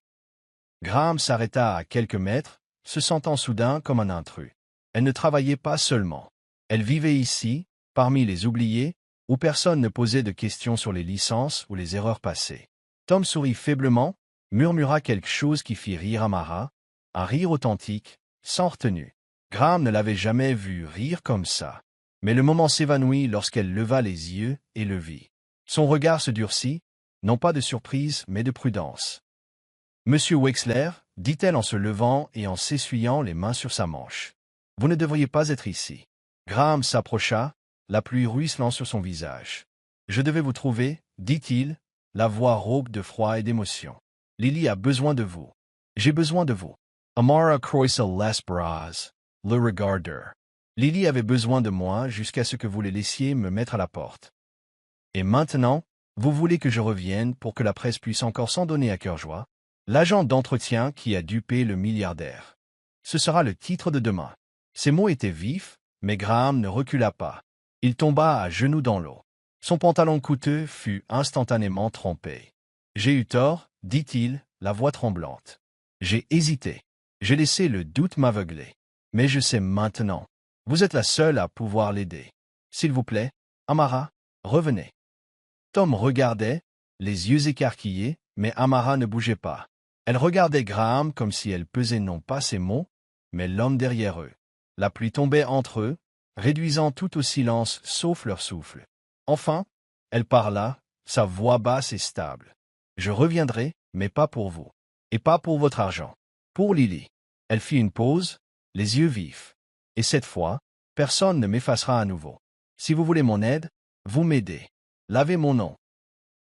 Graham s'arrêta à quelques mètres, se sentant soudain comme un intrus. Elle ne travaillait pas seulement. Elle vivait ici, parmi les oubliés, où personne ne posait de questions sur les licences ou les erreurs passées. Tom sourit faiblement, murmura quelque chose qui fit rire Amara, un rire authentique, sans retenue. Graham ne l'avait jamais vu rire comme ça. Mais le moment s'évanouit lorsqu'elle leva les yeux et le vit. Son regard se durcit, non pas de surprise, mais de prudence. « Monsieur Wexler, dit-elle en se levant et en s'essuyant les mains sur sa manche. Vous ne devriez pas être ici. » Graham s'approcha, la pluie ruisselant sur son visage. « Je devais vous trouver, dit-il, la voix rauque de froid et d'émotion. Lily a besoin de vous. J'ai besoin de vous. » Amara croisa les bras, le regardeur. Lily avait besoin de moi jusqu'à ce que vous les laissiez me mettre à la porte. Et maintenant, vous voulez que je revienne pour que la presse puisse encore s'en donner à cœur joie? L'agent d'entretien qui a dupé le milliardaire. Ce sera le titre de demain. Ces mots étaient vifs, mais Graham ne recula pas. Il tomba à genoux dans l'eau. Son pantalon coûteux fut instantanément trempé. « J'ai eu tort, dit-il, la voix tremblante. J'ai hésité. J'ai laissé le doute m'aveugler. Mais je sais maintenant. Vous êtes la seule à pouvoir l'aider. S'il vous plaît, Amara, revenez. » Tom regardait, les yeux écarquillés, mais Amara ne bougeait pas. Elle regardait Graham comme si elle pesait non pas ses mots, mais l'homme derrière eux. La pluie tombait entre eux, réduisant tout au silence sauf leur souffle. Enfin, elle parla, sa voix basse et stable. « Je reviendrai, mais pas pour vous. Et pas pour votre argent. Pour Lily. » Elle fit une pause, les yeux vifs. « Et cette fois, personne ne m'effacera à nouveau. Si vous voulez mon aide, vous m'aidez. Lavez mon nom.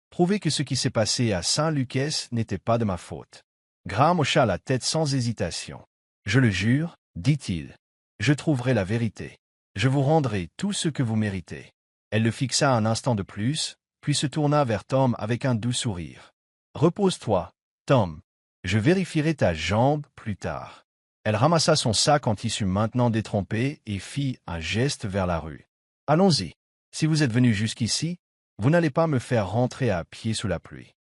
Prouvez que ce qui s'est passé à Saint-Lucas n'était pas de ma faute. » Graham hocha la tête sans hésitation. « Je le jure, dit-il. Je trouverai la vérité. Je vous rendrai tout ce que vous méritez. » Elle le fixa un instant de plus, puis se tourna vers Tom avec un doux sourire. « Repose-toi, Tom. Je vérifierai ta jambe plus tard. » Elle ramassa son sac en tissu maintenant détrempé et fit un geste vers la rue. « Allons-y. Si vous êtes venu jusqu'ici, vous n'allez pas me faire rentrer à pied sous la pluie. »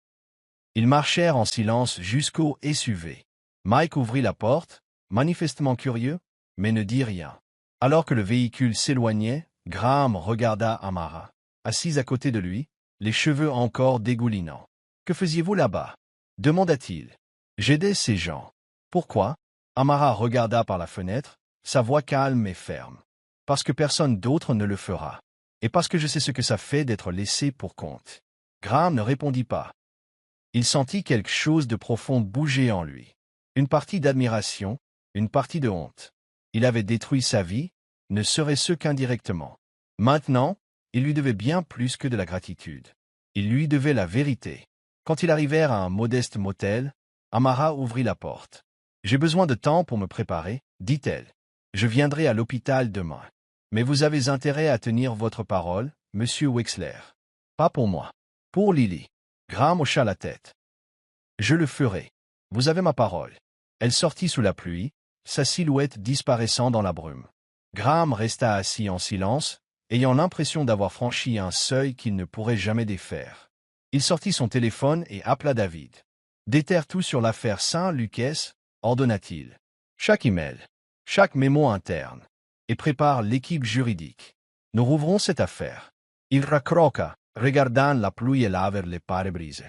Ils marchèrent en silence jusqu'au SUV. Mike ouvrit la porte, manifestement curieux, mais ne dit rien. Alors que le véhicule s'éloignait, Graham regarda Amara, assise à côté de lui, les cheveux encore dégoulinants. « Que faisiez-vous là-bas » demanda-t-il. « J'aidais ces gens. »« Pourquoi » Amara regarda par la fenêtre, sa voix calme et ferme. « Parce que personne d'autre ne le fera. Et parce que je sais ce que ça fait d'être laissé pour compte. » Graham ne répondit pas. Il sentit quelque chose de profond bouger en lui. Une partie d'admiration, une partie de honte. Il avait détruit sa vie, ne serait-ce qu'indirectement. Maintenant, Il lui devait bien plus que de la gratitude. Il lui devait la vérité. Quand ils arrivèrent à un modeste motel, Amara ouvrit la porte. « J'ai besoin de temps pour me préparer, dit-elle. Je viendrai à l'hôpital demain. Mais vous avez intérêt à tenir votre parole, monsieur Wexler. Pas pour moi. Pour Lily. » Graham hocha la tête. « Je le ferai. Vous avez ma parole. » Elle sortit sous la pluie, sa silhouette disparaissant dans la brume. Graham resta assis en silence, ayant l'impression d'avoir franchi un seuil qu'il ne pourrait jamais défaire. Il sortit son téléphone et appela David. « Déterre tout sur l'affaire Saint-Lucas, ordonna-t-il. Chaque email, chaque mémo interne, et prépare l'équipe juridique. Nous rouvrons cette affaire. » Il raccroqua, regardant la pluie et laver les pare-brise.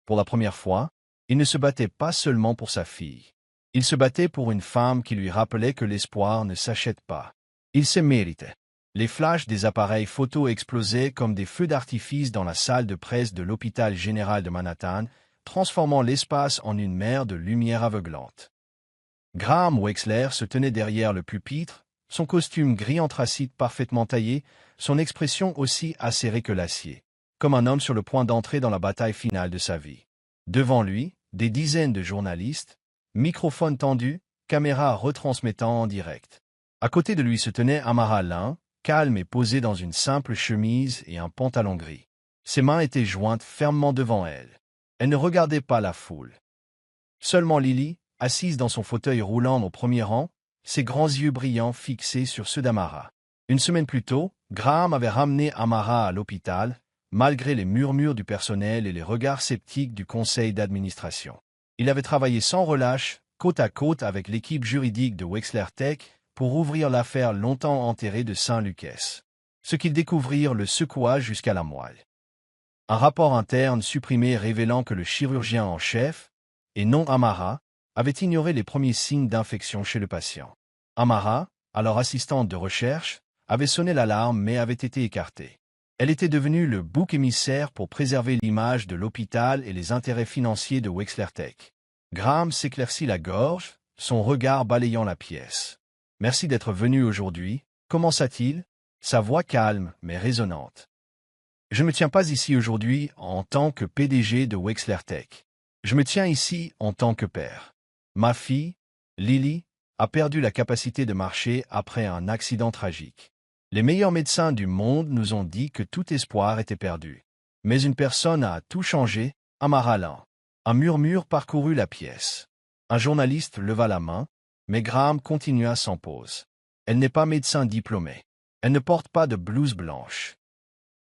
Pour la première fois, il ne se battait pas seulement pour sa fille. Il se battait pour une femme qui lui rappelait que l'espoir ne s'achète pas. Il se méritait. Les flashs des appareils photo explosaient comme des feux d'artifice dans la salle de presse de l'hôpital général de Manhattan, transformant l'espace en une mer de lumière aveuglante. Graham Wexler se tenait derrière le pupitre, son costume gris anthracite parfaitement taillé, son expression aussi acérée que l'acier, comme un homme sur le point d'entrer dans la bataille finale de sa vie. Devant lui, des dizaines de journalistes, microphones tendus, caméras retransmettant en direct. À côté de lui se tenait Amara Lin, calme et posée dans une simple chemise et un pantalon gris. Ses mains étaient jointes fermement devant elle. Elle ne regardait pas la foule. Seulement Lily, assise dans son fauteuil roulant au premier rang, ses grands yeux brillants fixés sur ceux d'Amara. Une semaine plus tôt, Graham avait ramené Amara à l'hôpital, malgré les murmures du personnel et les regards sceptiques du conseil d'administration. Il avait travaillé sans relâche, côte à côte avec l'équipe juridique de Wexler Tech, pour ouvrir l'affaire longtemps enterrée de Saint-Lucas. Ce qu'ils découvrirent le secoua jusqu'à la moelle. Un rapport interne supprimé révélant que le chirurgien en chef, et non Amara, avait ignoré les premiers signes d'infection chez le patient. Amara, alors assistante de recherche, avait sonné l'alarme mais avait été écartée. Elle était devenue le bouc émissaire pour préserver l'image de l'hôpital et les intérêts financiers de Wexler Tech. Graham s'éclaircit la gorge, son regard balayant la pièce. « Merci d'être venu aujourd'hui, » commença-t-il, sa voix calme mais résonnante. « Je ne me tiens pas ici aujourd'hui en tant que PDG de Wexler Tech. Je me tiens ici en tant que père. Ma fille, Lily, a perdu la capacité de marcher après un accident tragique. Les meilleurs médecins du monde nous ont dit que tout espoir était perdu. Mais une personne a tout changé, Amara Lin. » Un murmure parcourut la pièce. Un journaliste leva la main, mais Graham continua sans pause. Elle n'est pas médecin diplômé. Elle ne porte pas de blouse blanche.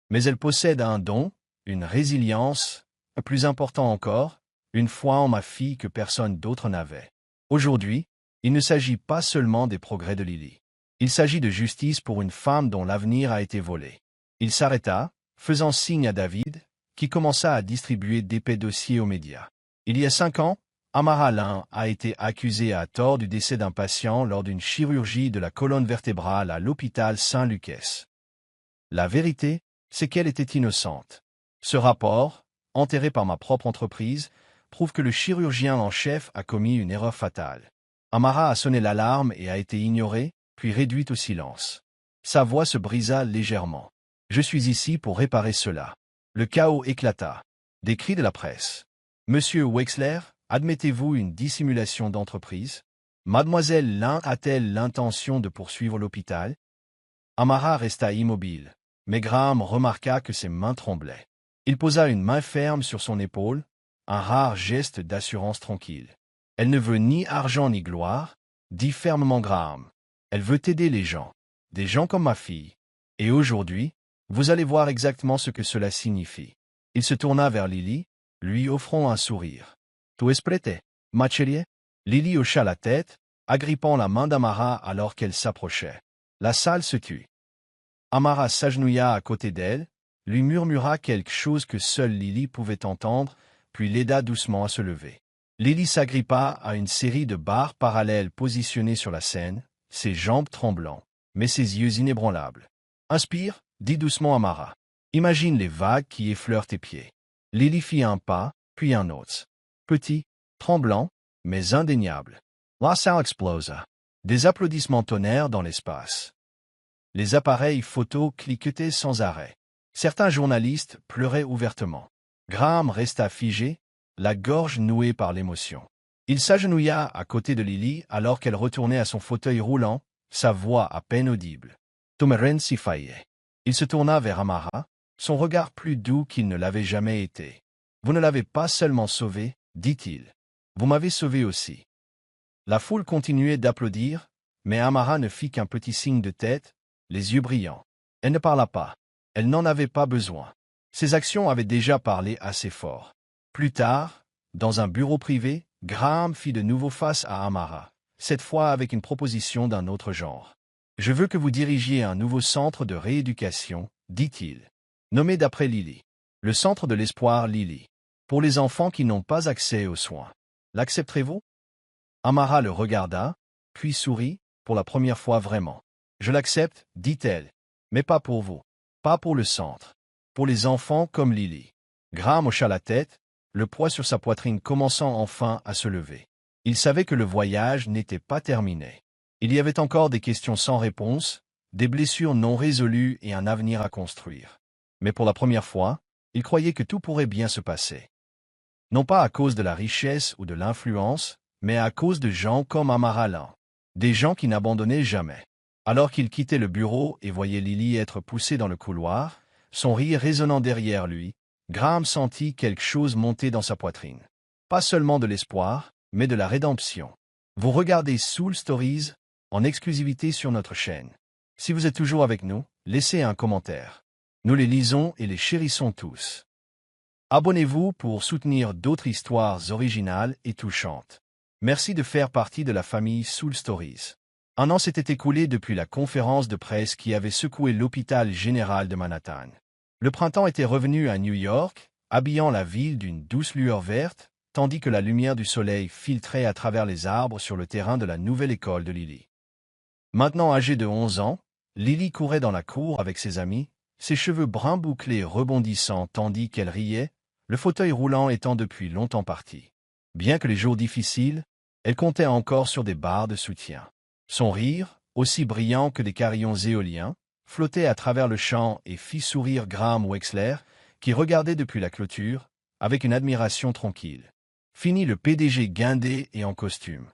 Mais elle possède un don, une résilience, plus important encore, une foi en ma fille que personne d'autre n'avait. Aujourd'hui, il ne s'agit pas seulement des progrès de Lily. Il s'agit de justice pour une femme dont l'avenir a été volé. Il s'arrêta, faisant signe à David, qui commença à distribuer d'épais dossiers aux médias. Il y a 5 ans, Amara Lin a été accusée à tort du décès d'un patient lors d'une chirurgie de la colonne vertébrale à l'hôpital Saint-Lucas. La vérité, c'est qu'elle était innocente. Ce rapport, enterré par ma propre entreprise, prouve que le chirurgien en chef a commis une erreur fatale. Amara a sonné l'alarme et a été ignorée, puis réduite au silence. Sa voix se brisa légèrement. « Je suis ici pour réparer cela. » Le chaos éclata. Des cris de la presse. « Monsieur Wexler, admettez-vous une dissimulation d'entreprise? Mademoiselle Lin a-t-elle l'intention de poursuivre l'hôpital ?» Amara resta immobile, mais Graham remarqua que ses mains tremblaient. Il posa une main ferme sur son épaule, un rare geste d'assurance tranquille. « Elle ne veut ni argent ni gloire, » dit fermement Graham. « Elle veut aider les gens, des gens comme ma fille. Et aujourd'hui, vous allez voir exactement ce que cela signifie. » Il se tourna vers Lily, lui offrant un sourire. « Tu es prête, ma chérie ?» Lily hocha la tête, agrippant la main d'Amara alors qu'elle s'approchait. La salle se tut. Amara s'agenouilla à côté d'elle, lui murmura quelque chose que seule Lily pouvait entendre, puis l'aida doucement à se lever. Lily s'agrippa à une série de barres parallèles positionnées sur la scène, ses jambes tremblant, mais ses yeux inébranlables. « Inspire, » dit doucement Amara. « Imagine les vagues qui effleurent tes pieds. » Lily fit un pas, puis un autre. Petit, tremblant, mais indéniable. La salle explosa. Des applaudissements tonnèrent dans l'espace. Les appareils photo cliquetaient sans arrêt. Certains journalistes pleuraient ouvertement. Graham resta figé, la gorge nouée par l'émotion. Il s'agenouilla à côté de Lily alors qu'elle retournait à son fauteuil roulant, sa voix à peine audible. Tomeren s'y faillait. Il se tourna vers Amara, son regard plus doux qu'il ne l'avait jamais été. « Vous ne l'avez pas seulement sauvé, dit-il. Vous m'avez sauvé aussi. » La foule continuait d'applaudir, mais Amara ne fit qu'un petit signe de tête, les yeux brillants. Elle ne parla pas. Elle n'en avait pas besoin. Ses actions avaient déjà parlé assez fort. Plus tard, dans un bureau privé, Graham fit de nouveau face à Amara, cette fois avec une proposition d'un autre genre. « Je veux que vous dirigiez un nouveau centre de rééducation, dit-il, nommé d'après Lily. Le centre de l'espoir Lily. Pour les enfants qui n'ont pas accès aux soins. L'accepterez-vous » Amara le regarda, puis sourit, pour la première fois vraiment. « Je l'accepte, dit-elle, mais pas pour vous. Pas pour le centre. Pour les enfants comme Lily. » Graham hocha la tête, le poids sur sa poitrine commençant enfin à se lever. Il savait que le voyage n'était pas terminé. Il y avait encore des questions sans réponse, des blessures non résolues et un avenir à construire. Mais pour la première fois, il croyait que tout pourrait bien se passer. Non pas à cause de la richesse ou de l'influence, mais à cause de gens comme Amara Lin. Des gens qui n'abandonnaient jamais. Alors qu'il quittait le bureau et voyait Lily être poussée dans le couloir, son rire résonnant derrière lui, Graham sentit quelque chose monter dans sa poitrine. Pas seulement de l'espoir, mais de la rédemption. Vous regardez Soul Stories, en exclusivité sur notre chaîne. Si vous êtes toujours avec nous, laissez un commentaire. Nous les lisons et les chérissons tous. Abonnez-vous pour soutenir d'autres histoires originales et touchantes. Merci de faire partie de la famille Soul Stories. Un an s'était écoulé depuis la conférence de presse qui avait secoué l'hôpital général de Manhattan. Le printemps était revenu à New York, habillant la ville d'une douce lueur verte, tandis que la lumière du soleil filtrait à travers les arbres sur le terrain de la nouvelle école de Lily. Maintenant âgée de 11 ans, Lily courait dans la cour avec ses amis, ses cheveux bruns bouclés rebondissant tandis qu'elle riait, le fauteuil roulant étant depuis longtemps parti. Bien que les jours difficiles, elle comptait encore sur des barres de soutien. Son rire, aussi brillant que des carillons éoliens, flottait à travers le champ et fit sourire Graham Wexler, qui regardait depuis la clôture, avec une admiration tranquille. Fini le PDG guindé et en costume.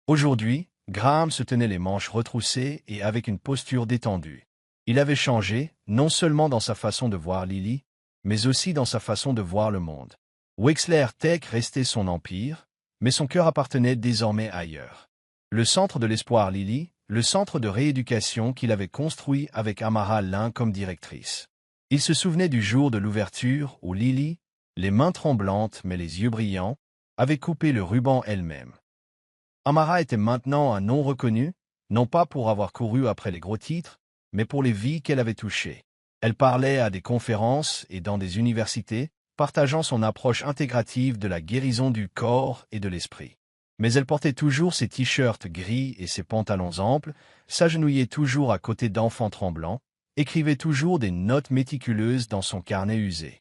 Aujourd'hui, Graham se tenait les manches retroussées et avec une posture détendue. Il avait changé, non seulement dans sa façon de voir Lily, mais aussi dans sa façon de voir le monde. Wexler Tech restait son empire, mais son cœur appartenait désormais ailleurs. Le centre de l'espoir Lily, le centre de rééducation qu'il avait construit avec Amara Lin comme directrice. Il se souvenait du jour de l'ouverture où Lily, les mains tremblantes mais les yeux brillants, avait coupé le ruban elle-même. Amara était maintenant un nom reconnu, non pas pour avoir couru après les gros titres, mais pour les vies qu'elle avait touchées. Elle parlait à des conférences et dans des universités, partageant son approche intégrative de la guérison du corps et de l'esprit. Mais elle portait toujours ses t-shirts gris et ses pantalons amples, s'agenouillait toujours à côté d'enfants tremblants, écrivait toujours des notes méticuleuses dans son carnet usé.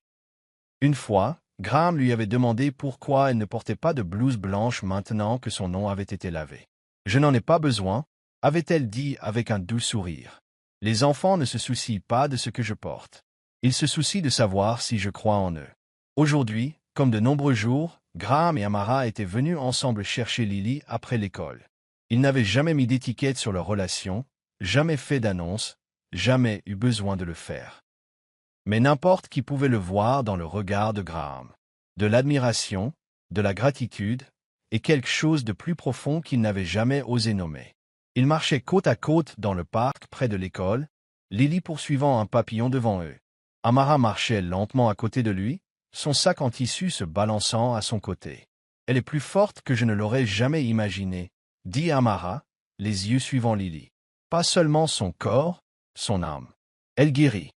Une fois, Graham lui avait demandé pourquoi elle ne portait pas de blouse blanche maintenant que son nom avait été lavé. « Je n'en ai pas besoin », avait-elle dit avec un doux sourire. « Les enfants ne se soucient pas de ce que je porte. Ils se soucient de savoir si je crois en eux. » Aujourd'hui, comme de nombreux jours, Graham et Amara étaient venus ensemble chercher Lily après l'école. Ils n'avaient jamais mis d'étiquette sur leur relation, jamais fait d'annonce, jamais eu besoin de le faire. Mais n'importe qui pouvait le voir dans le regard de Graham. De l'admiration, de la gratitude, et quelque chose de plus profond qu'il n'avait jamais osé nommer. Ils marchaient côte à côte dans le parc près de l'école, Lily poursuivant un papillon devant eux. Amara marchait lentement à côté de lui, son sac en tissu se balançant à son côté. « Elle est plus forte que je ne l'aurais jamais imaginé, » dit Amara, les yeux suivant Lily. « Pas seulement son corps, son âme. Elle guérit. »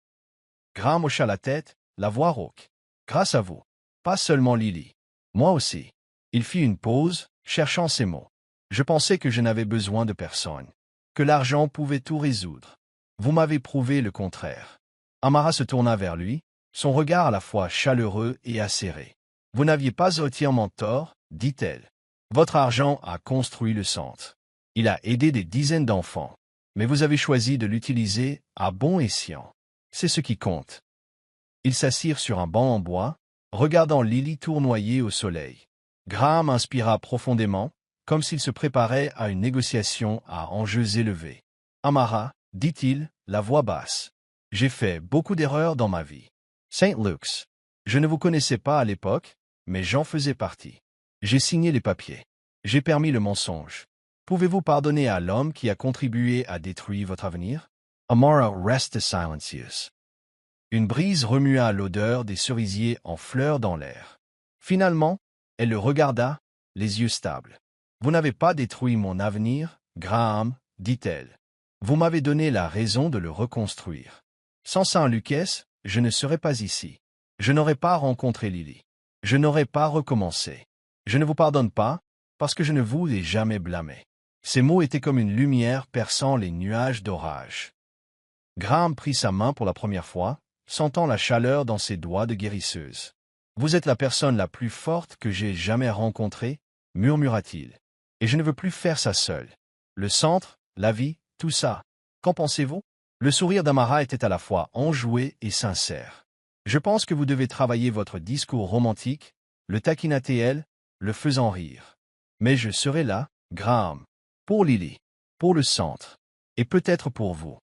Graham hocha la tête, la voix rauque. « Grâce à vous. Pas seulement Lily. Moi aussi. » Il fit une pause, cherchant ses mots. « Je pensais que je n'avais besoin de personne. Que l'argent pouvait tout résoudre. Vous m'avez prouvé le contraire. » Amara se tourna vers lui, son regard à la fois chaleureux et acéré. « Vous n'aviez pas entièrement tort, dit-elle. Votre argent a construit le centre. Il a aidé des dizaines d'enfants. mais vous avez choisi de l'utiliser à bon escient. C'est ce qui compte. Ils s'assirent sur un banc en bois, regardant Lily tournoyer au soleil. Graham inspira profondément, comme s'il se préparait à une négociation à enjeux élevés. « Amara, dit-il, la voix basse. J'ai fait beaucoup d'erreurs dans ma vie. Saint Luke's. Je ne vous connaissais pas à l'époque, mais j'en faisais partie. J'ai signé les papiers. J'ai permis le mensonge. Pouvez-vous pardonner à l'homme qui a contribué à détruire votre avenir? » Amara restait silencieuse. Une brise remua l'odeur des cerisiers en fleurs dans l'air. Finalement, elle le regarda, les yeux stables. « Vous n'avez pas détruit mon avenir, Graham, dit-elle. Vous m'avez donné la raison de le reconstruire. Sans Saint Lucas, je ne serais pas ici. Je n'aurais pas rencontré Lily. Je n'aurais pas recommencé. Je ne vous pardonne pas, parce que je ne vous ai jamais blâmé. » Ces mots étaient comme une lumière perçant les nuages d'orage. Graham prit sa main pour la première fois, sentant la chaleur dans ses doigts de guérisseuse. « Vous êtes la personne la plus forte que j'ai jamais rencontrée, » murmura-t-il. « Et je ne veux plus faire ça seul. Le centre, la vie, tout ça. Qu'en pensez-vous » Le sourire d'Amara était à la fois enjoué et sincère. « Je pense que vous devez travailler votre discours romantique, le taquinat-elle, le faisant rire. Mais je serai là, Graham. Pour Lily, pour le centre, et peut-être pour vous. »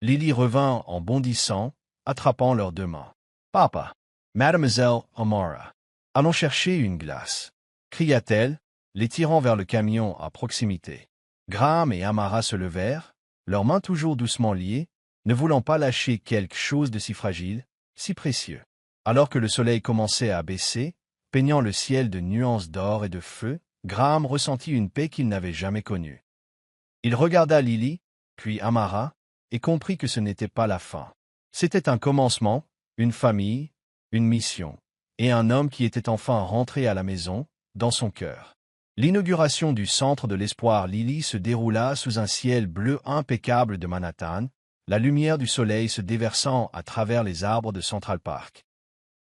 Lily revint en bondissant, attrapant leurs deux mains. « Papa, Mademoiselle Amara, allons chercher une glace, » cria-t-elle, les tirant vers le camion à proximité. Graham et Amara se levèrent, leurs mains toujours doucement liées, ne voulant pas lâcher quelque chose de si fragile, si précieux. Alors que le soleil commençait à baisser, peignant le ciel de nuances d'or et de feu, Graham ressentit une paix qu'il n'avait jamais connue. Il regarda Lily, puis Amara, et comprit que ce n'était pas la fin. C'était un commencement, une famille, une mission, et un homme qui était enfin rentré à la maison, dans son cœur. L'inauguration du Centre de l'Espoir Lily se déroula sous un ciel bleu impeccable de Manhattan, la lumière du soleil se déversant à travers les arbres de Central Park.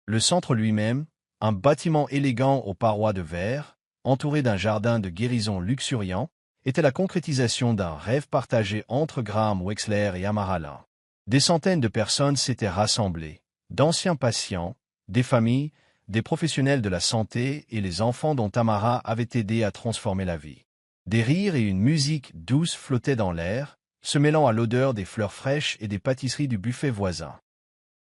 Le centre lui-même, un bâtiment élégant aux parois de verre, entouré d'un jardin de guérison luxuriant, était la concrétisation d'un rêve partagé entre Graham Wexler et Amara Lin. Des centaines de personnes s'étaient rassemblées, d'anciens patients, des familles, des professionnels de la santé et les enfants dont Amara avait aidé à transformer la vie. Des rires et une musique douce flottaient dans l'air, se mêlant à l'odeur des fleurs fraîches et des pâtisseries du buffet voisin.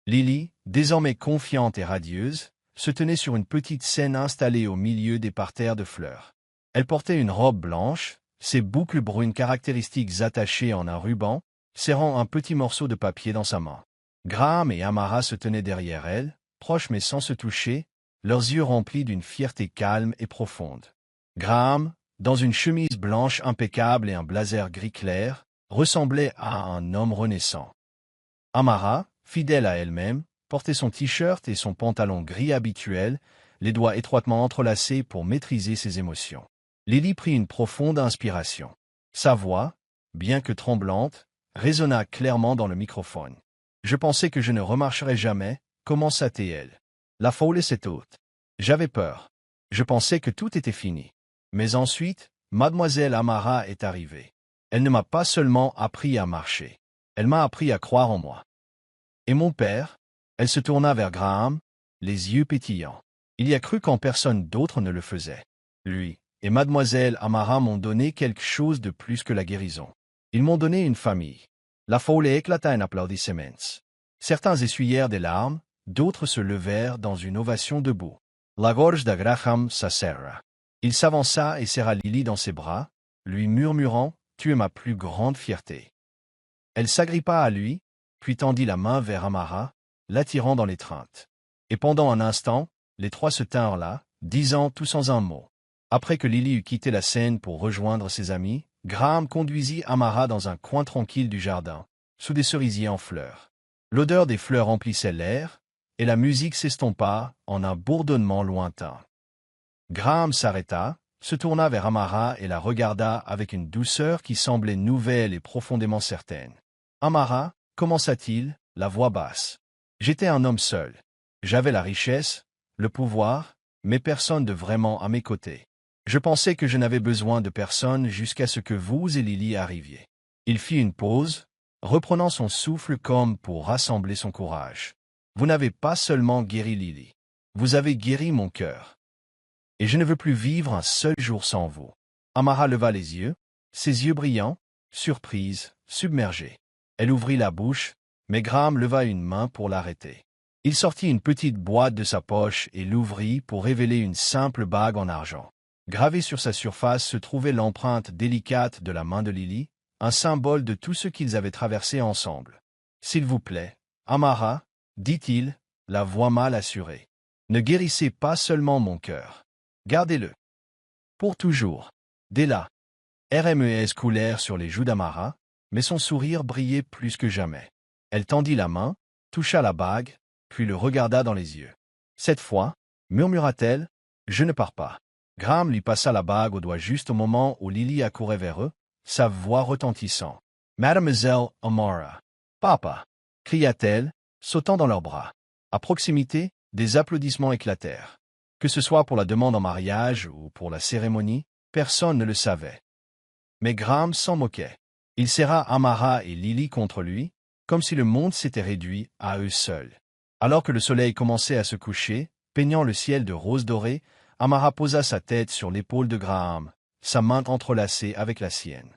Lily, désormais confiante et radieuse, se tenait sur une petite scène installée au milieu des parterres de fleurs. Elle portait une robe blanche, ses boucles brunes caractéristiques attachées en un ruban, serrant un petit morceau de papier dans sa main. Graham et Amara se tenaient derrière elle, proches mais sans se toucher, leurs yeux remplis d'une fierté calme et profonde. Graham, dans une chemise blanche impeccable et un blazer gris clair, ressemblait à un homme renaissant. Amara, fidèle à elle-même, portait son t-shirt et son pantalon gris habituel, les doigts étroitement entrelacés pour maîtriser ses émotions. Lily prit une profonde inspiration. Sa voix, bien que tremblante, résonna clairement dans le microphone. « Je pensais que je ne remarcherais jamais, » commença-t-elle. La foule s'est haute. J'avais peur. Je pensais que tout était fini. Mais ensuite, Mademoiselle Amara est arrivée. Elle ne m'a pas seulement appris à marcher. Elle m'a appris à croire en moi. Et mon père? Elle se tourna vers Graham, les yeux pétillants. Il y a cru quand personne d'autre ne le faisait. Lui et Mademoiselle Amara m'ont donné quelque chose de plus que la guérison. Ils m'ont donné une famille. La foule éclata en applaudissements. Certains essuyèrent des larmes, d'autres se levèrent dans une ovation debout. La gorge de Graham s'asserra. Il s'avança et serra Lily dans ses bras, lui murmurant « Tu es ma plus grande fierté ». Elle s'agrippa à lui, puis tendit la main vers Amara, l'attirant dans l'étreinte. Et pendant un instant, les trois se tinrent là, disant tout sans un mot. Après que Lily eut quitté la scène pour rejoindre ses amis, Graham conduisit Amara dans un coin tranquille du jardin, sous des cerisiers en fleurs. L'odeur des fleurs emplissait l'air, et la musique s'estompa en un bourdonnement lointain. Graham s'arrêta, se tourna vers Amara et la regarda avec une douceur qui semblait nouvelle et profondément certaine. « Amara, commença-t-il, la voix basse. J'étais un homme seul. J'avais la richesse, le pouvoir, mais personne de vraiment à mes côtés. Je pensais que je n'avais besoin de personne jusqu'à ce que vous et Lily arriviez. Il fit une pause, reprenant son souffle comme pour rassembler son courage. Vous n'avez pas seulement guéri Lily. Vous avez guéri mon cœur. Et je ne veux plus vivre un seul jour sans vous. Amara leva les yeux, ses yeux brillants, surprise, submergée. Elle ouvrit la bouche, mais Graham leva une main pour l'arrêter. Il sortit une petite boîte de sa poche et l'ouvrit pour révéler une simple bague en argent. Gravée sur sa surface se trouvait l'empreinte délicate de la main de Lily, un symbole de tout ce qu'ils avaient traversé ensemble. « S'il vous plaît, Amara, dit-il, la voix mal assurée. Ne guérissez pas seulement mon cœur. Gardez-le. Pour toujours. » Dès là, RMES coulèrent sur les joues d'Amara, mais son sourire brillait plus que jamais. Elle tendit la main, toucha la bague, puis le regarda dans les yeux. Cette fois, murmura-t-elle, « Je ne pars pas. » Graham lui passa la bague au doigt juste au moment où Lily accourait vers eux, sa voix retentissant. « Mademoiselle Amara. »« Papa » cria-t-elle, sautant dans leurs bras. À proximité, des applaudissements éclatèrent. Que ce soit pour la demande en mariage ou pour la cérémonie, personne ne le savait. Mais Graham s'en moquait. Il serra Amara et Lily contre lui, comme si le monde s'était réduit à eux seuls. Alors que le soleil commençait à se coucher, peignant le ciel de rose doré, Amara posa sa tête sur l'épaule de Graham, sa main entrelacée avec la sienne.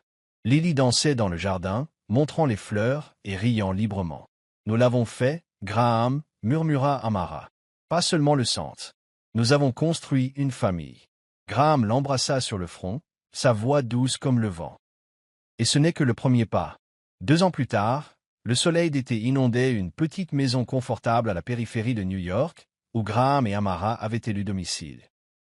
Lily dansait dans le jardin, montrant les fleurs et riant librement. « Nous l'avons fait, Graham, » murmura Amara. « Pas seulement le centre. Nous avons construit une famille. » Graham l'embrassa sur le front, sa voix douce comme le vent. Et ce n'est que le premier pas. 2 ans plus tard, le soleil d'été inondait une petite maison confortable à la périphérie de New York, où Graham et Amara avaient élu domicile.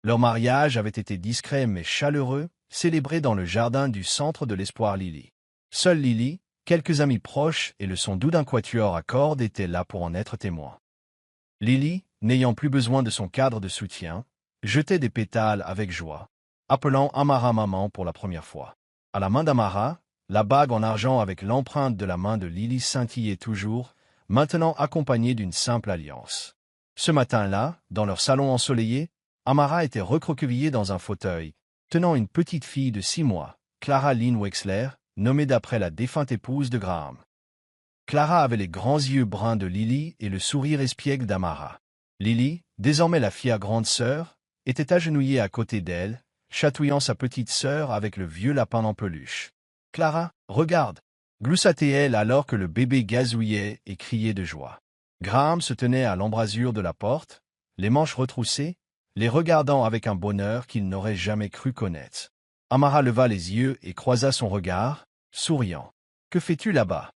Leur mariage avait été discret mais chaleureux, célébré dans le jardin du Centre de l'Espoir Lily. Seule Lily, quelques amis proches et le son doux d'un quatuor à cordes étaient là pour en être témoins. Lily, n'ayant plus besoin de son cadre de soutien, jetait des pétales avec joie, appelant Amara maman pour la première fois. À la main d'Amara, la bague en argent avec l'empreinte de la main de Lily scintillait toujours, maintenant accompagnée d'une simple alliance. Ce matin-là, dans leur salon ensoleillé, Amara était recroquevillée dans un fauteuil, tenant une petite fille de 6 mois, Clara Lynn Wexler, nommée d'après la défunte épouse de Graham. Clara avait les grands yeux bruns de Lily et le sourire espiègle d'Amara. Lily, désormais la fière grande sœur, était agenouillée à côté d'elle, chatouillant sa petite sœur avec le vieux lapin en peluche. « Clara, regarde !» gloussa-t-elle alors que le bébé gazouillait et criait de joie. Graham se tenait à l'embrasure de la porte, les manches retroussées, les regardant avec un bonheur qu'il n'aurait jamais cru connaître. Amara leva les yeux et croisa son regard, souriant. « Que fais-tu là-bas »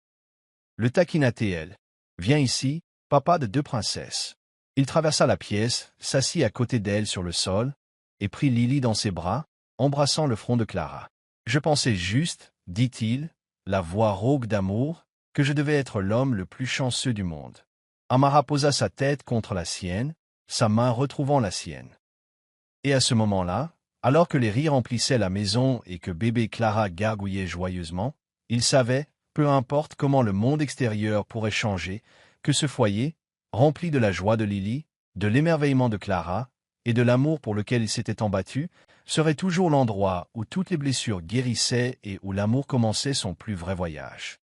Le taquina-t-elle. « Viens ici, papa de 2 princesses. » Il traversa la pièce, s'assit à côté d'elle sur le sol, et prit Lily dans ses bras, embrassant le front de Clara. « Je pensais juste, dit-il, la voix rauque d'amour, que je devais être l'homme le plus chanceux du monde. » Amara posa sa tête contre la sienne, sa main retrouvant la sienne. Et à ce moment-là, alors que les rires remplissaient la maison et que bébé Clara gargouillait joyeusement, il savait, peu importe comment le monde extérieur pourrait changer, que ce foyer, rempli de la joie de Lily, de l'émerveillement de Clara, et de l'amour pour lequel il s'était embattu, serait toujours l'endroit où toutes les blessures guérissaient et où l'amour commençait son plus vrai voyage.